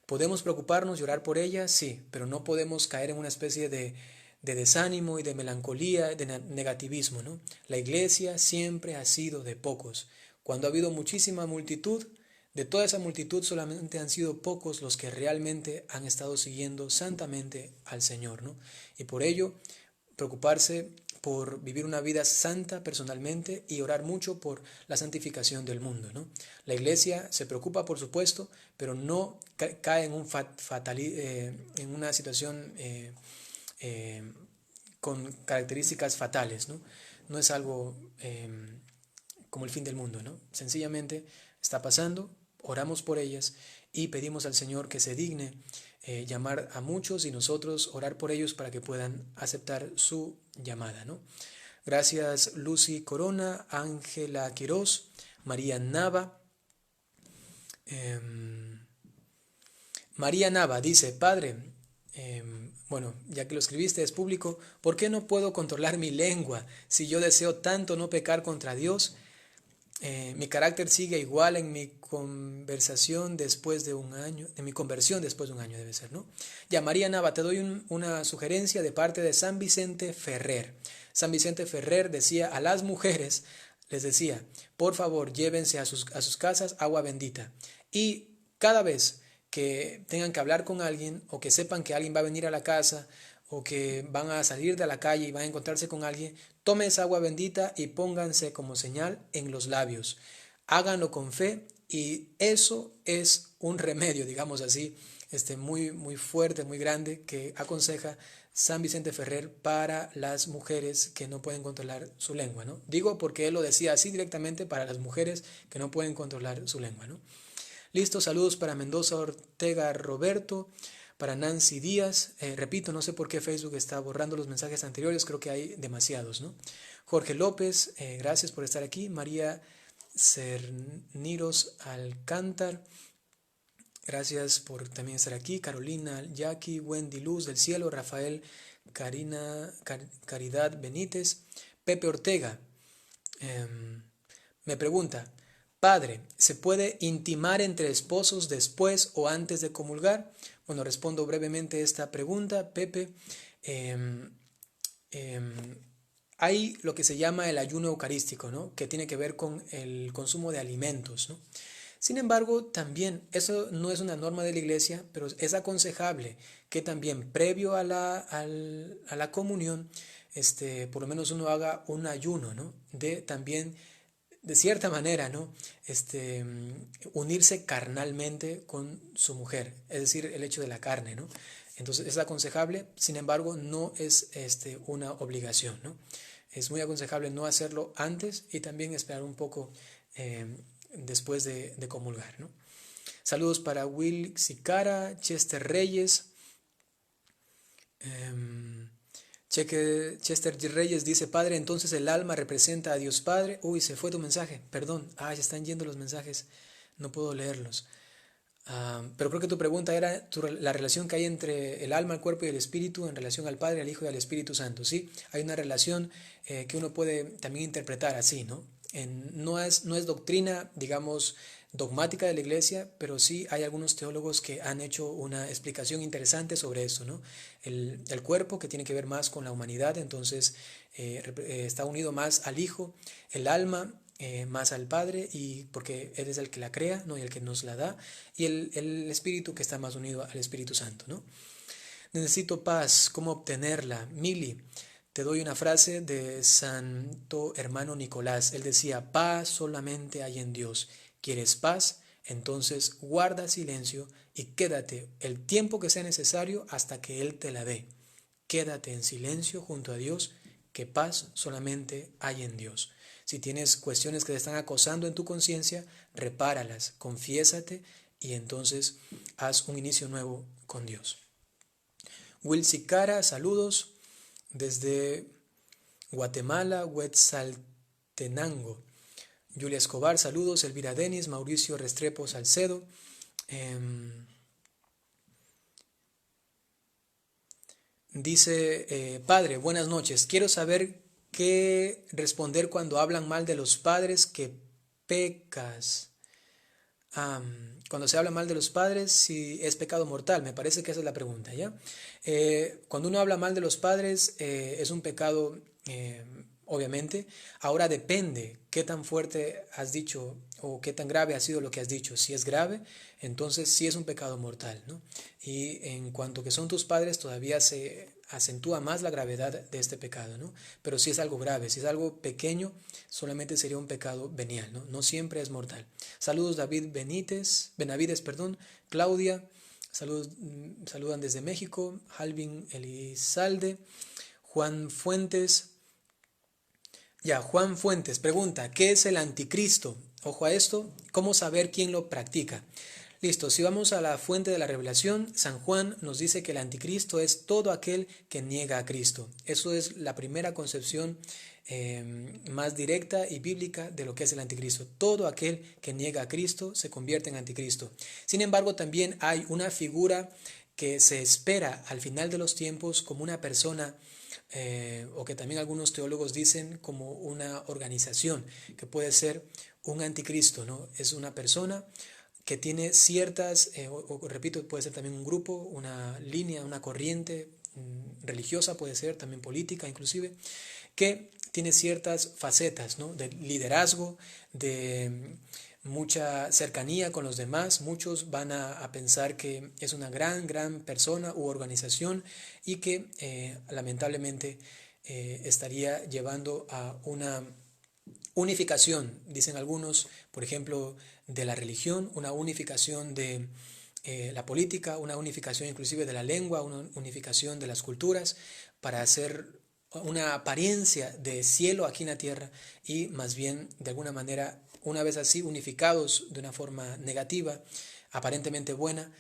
Podemos preocuparnos y orar por ella, sí, pero no podemos caer en una especie de desánimo y de melancolía, de negativismo, ¿no? La iglesia siempre ha sido de pocos. Cuando ha habido muchísima multitud, de toda esa multitud solamente han sido pocos los que realmente han estado siguiendo santamente al Señor, ¿no? Y por ello, preocuparse por vivir una vida santa personalmente y orar mucho por la santificación del mundo, ¿no? La iglesia se preocupa, por supuesto, pero no cae en, en una situación eh, con características fatales, ¿no? No es algo como el fin del mundo, ¿no? Sencillamente está pasando, oramos por ellas y pedimos al Señor que se digne llamar a muchos y nosotros orar por ellos para que puedan aceptar su llamada, ¿no? Gracias Lucy Corona, Ángela Quiroz, María Nava. Eh, María Nava dice, Padre, bueno, ya que lo escribiste, es público, ¿por qué no puedo controlar mi lengua? Si yo deseo tanto no pecar contra Dios, mi carácter sigue igual en mi conversación después de un año, en mi conversión después de un año debe ser, ¿no? Ya, María Nava, te doy una sugerencia de parte de San Vicente Ferrer. San Vicente Ferrer decía a las mujeres, les decía, por favor, llévense a sus casas agua bendita. Y cada vez que tengan que hablar con alguien o que sepan que alguien va a venir a la casa o que van a salir de la calle y van a encontrarse con alguien, tomen esa agua bendita y pónganse como señal en los labios. Háganlo con fe y eso es un remedio, digamos así, muy, muy fuerte, muy grande, que aconseja San Vicente Ferrer para las mujeres que no pueden controlar su lengua, ¿no? Digo porque él lo decía así directamente para las mujeres que no pueden controlar su lengua, ¿no? Listo, saludos para Mendoza Ortega Roberto, para Nancy Díaz. Repito, no sé por qué Facebook está borrando los mensajes anteriores, creo que hay demasiados, ¿no? Jorge López, gracias por estar aquí. María Cerniros Alcántar, gracias por también estar aquí. Carolina, Jackie, Wendy Luz del Cielo, Rafael, Caridad Benítez, Pepe Ortega. Me pregunta, Padre, ¿se puede intimar entre esposos después o antes de comulgar? Bueno, respondo brevemente esta pregunta, Pepe. Eh, eh, Hay lo que se llama el ayuno eucarístico, ¿no? Que tiene que ver con el consumo de alimentos, ¿no? Sin embargo, también, eso no es una norma de la iglesia, pero es aconsejable que también previo a la comunión, por lo menos uno haga un ayuno, ¿no? De también de cierta manera, ¿no? Unirse carnalmente con su mujer, es decir, el hecho de la carne, ¿no? Entonces es aconsejable, sin embargo, no es una obligación, ¿no? Es muy aconsejable no hacerlo antes y también esperar un poco eh, después de comulgar, ¿no? Saludos para Will Sicara, Chester Reyes. Eh, Chester Reyes dice, Padre, entonces el alma representa a Dios Padre. Uy, se fue tu mensaje, perdón. Ah, ya están yendo los mensajes, no puedo leerlos. Pero creo que tu pregunta era la relación que hay entre el alma, el cuerpo y el espíritu en relación al Padre, al Hijo y al Espíritu Santo. Sí, hay una relación que uno puede también interpretar así, ¿no? No es doctrina, digamos, dogmática de la iglesia, pero sí hay algunos teólogos que han hecho una explicación interesante sobre eso, ¿no? El cuerpo, que tiene que ver más con la humanidad, entonces está unido más al Hijo, el alma más al Padre, y porque Él es el que la crea, ¿no? Y el que nos la da, y el Espíritu, que está más unido al Espíritu Santo, ¿no? Necesito paz, ¿cómo obtenerla? Mili, te doy una frase de Santo Hermano Nicolás. Él decía, paz solamente hay en Dios. ¿Quieres paz? Entonces guarda silencio y quédate el tiempo que sea necesario hasta que Él te la dé. Quédate en silencio junto a Dios, que paz solamente hay en Dios. Si tienes cuestiones que te están acosando en tu conciencia, repáralas, confiésate y entonces haz un inicio nuevo con Dios. Will Sicara, saludos desde Guatemala, Huetzaltenango. Julia Escobar, saludos. Elvira Denis, Mauricio Restrepo Salcedo. Dice, padre, buenas noches. Quiero saber qué responder cuando hablan mal de los padres que pecas. Cuando se habla mal de los padres, si es pecado mortal, me parece que esa es la pregunta, ¿ya? Cuando uno habla mal de los padres, es un pecado, obviamente. Ahora depende qué tan fuerte has dicho o qué tan grave ha sido lo que has dicho. Si es grave, entonces sí es un pecado mortal, ¿no? Y en cuanto que son tus padres, todavía se acentúa más la gravedad de este pecado, ¿no? Pero si es algo grave, si es algo pequeño, solamente sería un pecado venial, ¿no? No siempre es mortal. Saludos David Benavides, perdón, Claudia, saludos, saludan desde México, Alvin Elizalde, Juan Fuentes. Ya, Juan Fuentes pregunta, ¿qué es el anticristo? Ojo a esto, ¿cómo saber quién lo practica? Listo, si vamos a la fuente de la revelación, San Juan nos dice que el anticristo es todo aquel que niega a Cristo. Eso es la primera concepción más directa y bíblica de lo que es el anticristo. Todo aquel que niega a Cristo se convierte en anticristo. Sin embargo, también hay una figura que se espera al final de los tiempos como una persona, o que también algunos teólogos dicen como una organización, que puede ser un anticristo, ¿no? Es una persona que tiene ciertas, repito, puede ser también un grupo, una línea, una corriente religiosa, puede ser también política inclusive, que tiene ciertas facetas, ¿no? De liderazgo, de mucha cercanía con los demás. Muchos van a pensar que es una gran persona u organización y que lamentablemente estaría llevando a una unificación, dicen algunos, por ejemplo, de la religión, una unificación de la política, una unificación inclusive de la lengua, una unificación de las culturas, para hacer una apariencia de cielo aquí en la tierra y más bien de alguna manera, una vez así unificados de una forma negativa, aparentemente buena,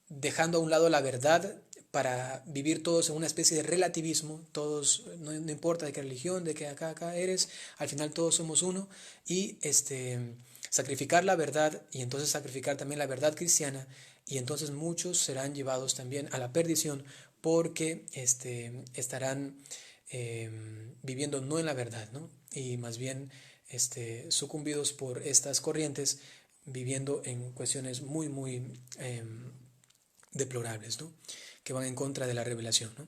dejando a un lado la verdad para vivir todos en una especie de relativismo, todos, no importa de qué religión, de qué acá eres, al final todos somos uno, y sacrificar la verdad y entonces sacrificar también la verdad cristiana, y entonces muchos serán llevados también a la perdición porque estarán viviendo no en la verdad, ¿no? Y más bien sucumbidos por estas corrientes, viviendo en cuestiones muy deplorables, ¿no? Que van en contra de la revelación, ¿no?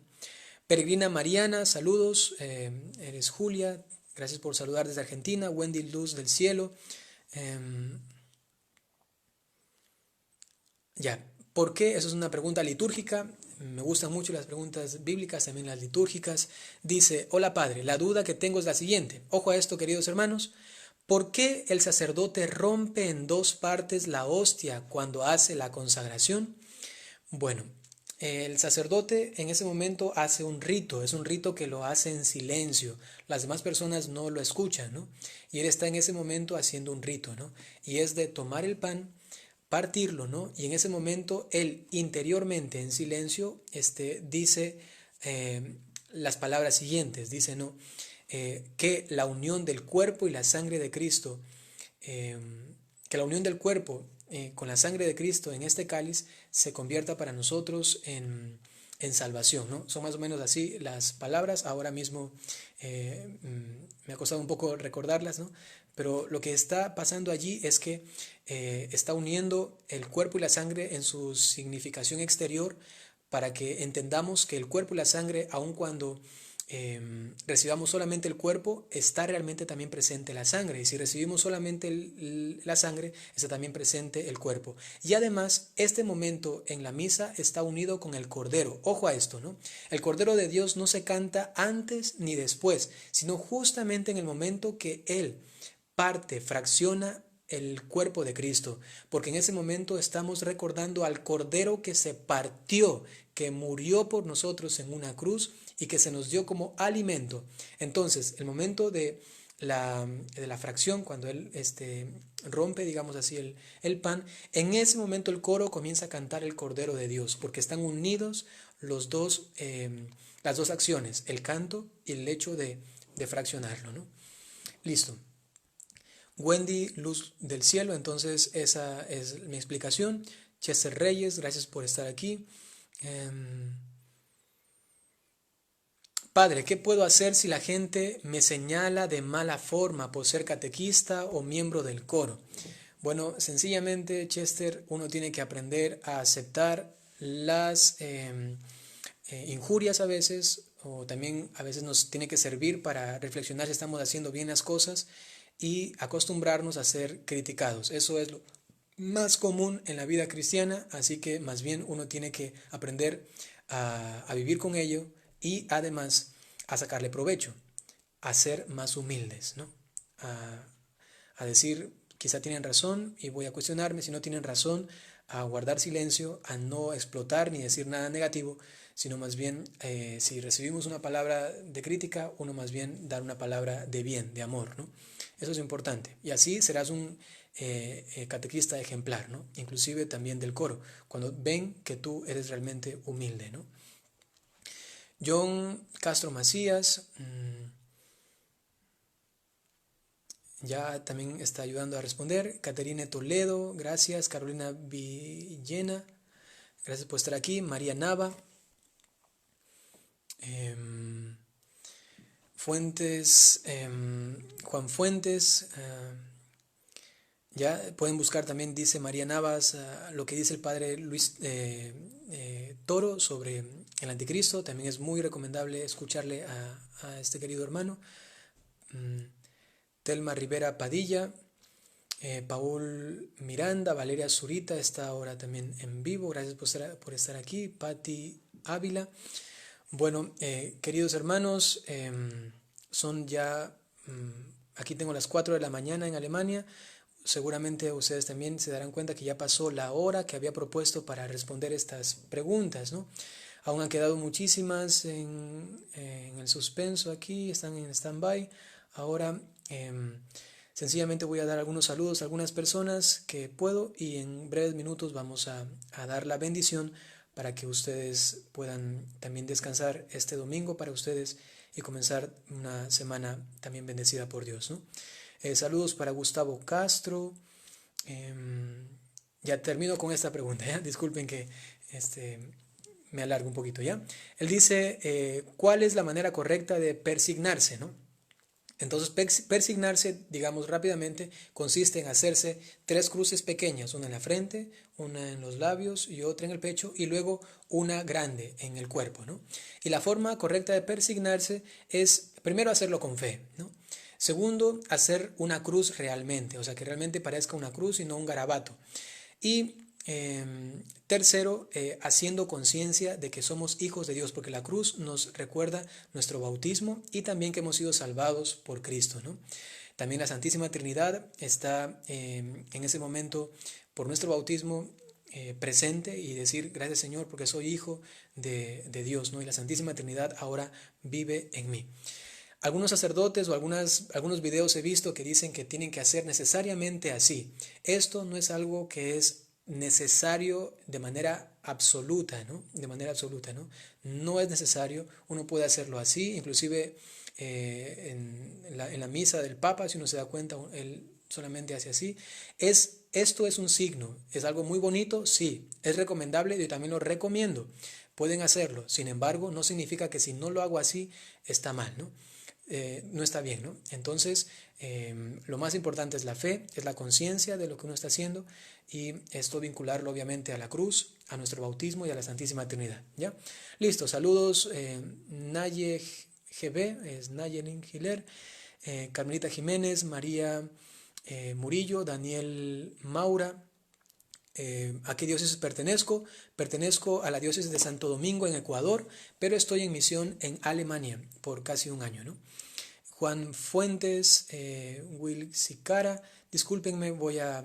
Peregrina Mariana, saludos, eres Julia, gracias por saludar desde Argentina. Wendy Luz del Cielo, ya, ¿por qué? Eso es una pregunta litúrgica. Me gustan mucho las preguntas bíblicas, también las litúrgicas. Dice, hola padre, la duda que tengo es la siguiente. Ojo a esto, queridos hermanos. ¿Por qué el sacerdote rompe en dos partes la hostia cuando hace la consagración? Bueno, el sacerdote en ese momento hace un rito, es un rito que lo hace en silencio. Las demás personas no lo escuchan, ¿no? Y él está en ese momento haciendo un rito, ¿no? Y es de tomar el pan, partirlo, ¿no? Y en ese momento él interiormente en silencio dice las palabras siguientes, dice, ¿no? Que la unión del cuerpo y la sangre de Cristo, eh, que la unión del cuerpo con la sangre de Cristo en este cáliz se convierta para nosotros en salvación, ¿no? Son más o menos así las palabras. Ahora mismo me ha costado un poco recordarlas, ¿no? Pero lo que está pasando allí es que está uniendo el cuerpo y la sangre en su significación exterior para que entendamos que el cuerpo y la sangre, aun cuando recibamos solamente el cuerpo, está realmente también presente la sangre. Y si recibimos solamente la sangre, está también presente el cuerpo. Y además, este momento en la misa está unido con el Cordero. Ojo a esto, ¿no? El Cordero de Dios no se canta antes ni después, sino justamente en el momento que Él parte, fracciona el cuerpo de Cristo, porque en ese momento estamos recordando al Cordero que se partió, que murió por nosotros en una cruz y que se nos dio como alimento. Entonces, el momento de la fracción, cuando Él rompe, digamos así, el pan, en ese momento el coro comienza a cantar el Cordero de Dios, porque están unidos las dos acciones, el canto y el hecho de fraccionarlo, ¿no? Listo. Wendy, Luz del Cielo, entonces esa es mi explicación. Chester Reyes, gracias por estar aquí. Padre, ¿qué puedo hacer si la gente me señala de mala forma por ser catequista o miembro del coro? Bueno, sencillamente, Chester, uno tiene que aprender a aceptar las injurias a veces, o también a veces nos tiene que servir para reflexionar si estamos haciendo bien las cosas y acostumbrarnos a ser criticados. Eso es lo más común en la vida cristiana, así que más bien uno tiene que aprender a vivir con ello y además a sacarle provecho, a ser más humildes, ¿no? A, a decir, quizá tienen razón y voy a cuestionarme, si no tienen razón, a guardar silencio, a no explotar ni decir nada negativo, sino más bien, si recibimos una palabra de crítica, uno más bien dar una palabra de bien, de amor, ¿no? Eso es importante. Y así serás un catequista ejemplar, ¿no? Inclusive también del coro, cuando ven que tú eres realmente humilde, ¿no? John Castro Macías ya también está ayudando a responder. Caterine Toledo, gracias. Carolina Villena, gracias por estar aquí. María Nava. Fuentes, Juan Fuentes, ya pueden buscar también, dice María Navas, lo que dice el padre Luis Toro sobre el anticristo. También es muy recomendable escucharle a este querido hermano. Telma Rivera Padilla, Paul Miranda, Valeria Zurita está ahora también en vivo. Gracias por estar aquí. Patti Ávila. Bueno, queridos hermanos, son ya, aquí tengo las 4 de la mañana en Alemania. Seguramente ustedes también se darán cuenta que ya pasó la hora que había propuesto para responder estas preguntas, ¿no? Aún han quedado muchísimas en el suspenso aquí, están en stand-by. Ahora, sencillamente voy a dar algunos saludos a algunas personas que puedo y en breves minutos vamos a dar la bendición para que ustedes puedan también descansar este domingo para ustedes y comenzar una semana también bendecida por Dios, ¿no? Saludos para Gustavo Castro. Ya termino con esta pregunta, ¿ya? Disculpen que me alargo un poquito, ¿ya? Él dice, ¿cuál es la manera correcta de persignarse, ¿no? Entonces, persignarse, digamos rápidamente, consiste en hacerse 3 cruces pequeñas, una en la frente, una en los labios y otra en el pecho, y luego una grande en el cuerpo, ¿no? Y la forma correcta de persignarse es, primero, hacerlo con fe, ¿no? Segundo, hacer una cruz realmente, o sea, que realmente parezca una cruz y no un garabato. Y tercero, haciendo conciencia de que somos hijos de Dios, porque la cruz nos recuerda nuestro bautismo y también que hemos sido salvados por Cristo, ¿no? También la Santísima Trinidad está en ese momento por nuestro bautismo presente y decir gracias Señor porque soy hijo de Dios, ¿no? Y la Santísima Trinidad ahora vive en mí. Algunos sacerdotes o algunos videos he visto que dicen que tienen que hacer necesariamente así. Esto no es algo que es necesario de manera absoluta, ¿no? De manera absoluta, ¿no? No es necesario, uno puede hacerlo así, inclusive en la misa del Papa, si uno se da cuenta, él solamente hace así. Esto es un signo, es algo muy bonito, sí, es recomendable, yo también lo recomiendo, pueden hacerlo, sin embargo, no significa que si no lo hago así, está mal, ¿no? No está bien, ¿no? Entonces, lo más importante es la fe, es la conciencia de lo que uno está haciendo y esto vincularlo obviamente a la cruz, a nuestro bautismo y a la Santísima Trinidad, ¿ya? Listo, saludos, Naye GB, es Nayenin Giler, Carmelita Jiménez, María Murillo, Daniel Maura. ¿A qué diócesis pertenezco? Pertenezco a la diócesis de Santo Domingo en Ecuador, pero estoy en misión en Alemania por casi un año, ¿no? Juan Fuentes, Will Sicara, discúlpenme, voy a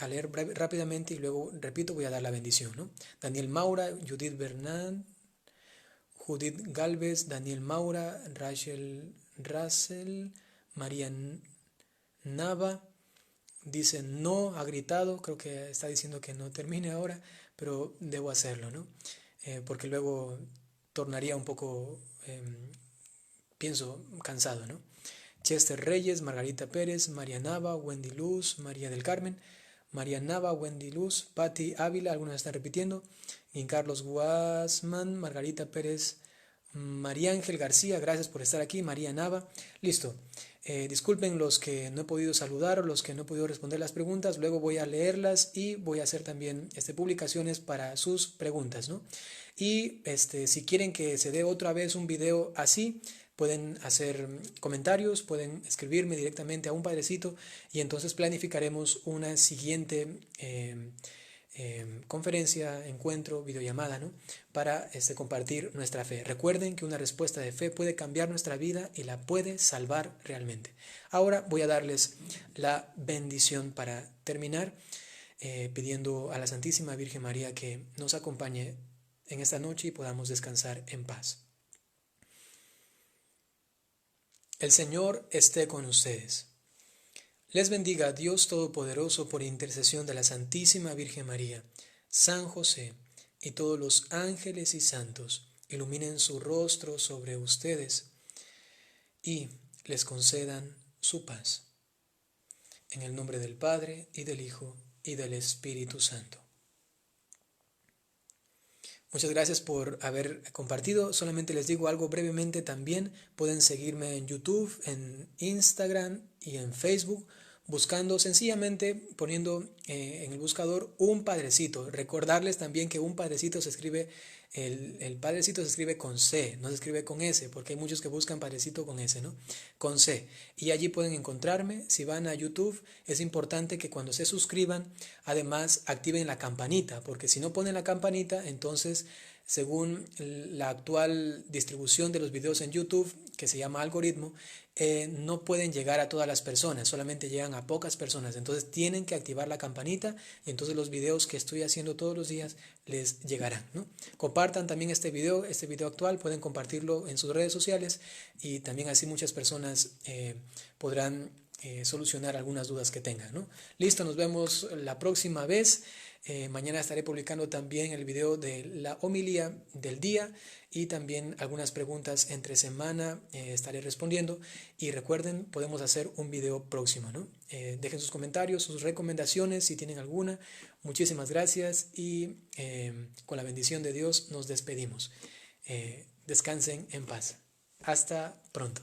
leer rápidamente y luego, repito, voy a dar la bendición, ¿no? Daniel Maura, Judith Bernal, Judith Galvez, Daniel Maura, Rachel Russell, María Nava, dice no, ha gritado, creo que está diciendo que no termine ahora, pero debo hacerlo, ¿no? Porque luego tornaría un poco, pienso, cansado, ¿no? Chester Reyes, Margarita Pérez, María Nava, Wendy Luz, María del Carmen, María Nava, Wendy Luz, Patti Ávila, algunos están repitiendo, Carlos Guasman, Margarita Pérez, María Ángel García, gracias por estar aquí, María Nava, listo. Disculpen los que no he podido saludar o los que no he podido responder las preguntas, luego voy a leerlas y voy a hacer también publicaciones para sus preguntas, ¿no? Y si quieren que se dé otra vez un video así, pueden hacer comentarios, pueden escribirme directamente a un padrecito y entonces planificaremos una siguiente conferencia, encuentro, videollamada, ¿no? Para compartir nuestra fe. Recuerden que una respuesta de fe puede cambiar nuestra vida y la puede salvar realmente. Ahora voy a darles la bendición para terminar, pidiendo a la Santísima Virgen María que nos acompañe en esta noche y podamos descansar en paz. El Señor esté con ustedes. Les bendiga Dios Todopoderoso por intercesión de la Santísima Virgen María, San José y todos los ángeles y santos, iluminen su rostro sobre ustedes y les concedan su paz. En el nombre del Padre, y del Hijo, y del Espíritu Santo. Muchas gracias por haber compartido. Solamente les digo algo brevemente también. Pueden seguirme en YouTube, en Instagram y en Facebook, buscando sencillamente, poniendo en el buscador un padrecito. Recordarles también que un padrecito se escribe, el padrecito se escribe con C, no se escribe con S, porque hay muchos que buscan padrecito con S, ¿no? Con C. Y allí pueden encontrarme. Si van a YouTube, es importante que cuando se suscriban, además activen la campanita, porque si no ponen la campanita, entonces, según la actual distribución de los videos en YouTube, que se llama algoritmo, no pueden llegar a todas las personas, solamente llegan a pocas personas. Entonces tienen que activar la campanita y entonces los videos que estoy haciendo todos los días les llegarán, ¿no? Compartan también este video actual, pueden compartirlo en sus redes sociales y también así muchas personas podrán solucionar algunas dudas que tengan, ¿no? Listo, nos vemos la próxima vez. Mañana estaré publicando también el video de la homilía del día y también algunas preguntas entre semana estaré respondiendo. Y recuerden, podemos hacer un video próximo, ¿no? Dejen sus comentarios, sus recomendaciones si tienen alguna. Muchísimas gracias y con la bendición de Dios nos despedimos. Descansen en paz. Hasta pronto.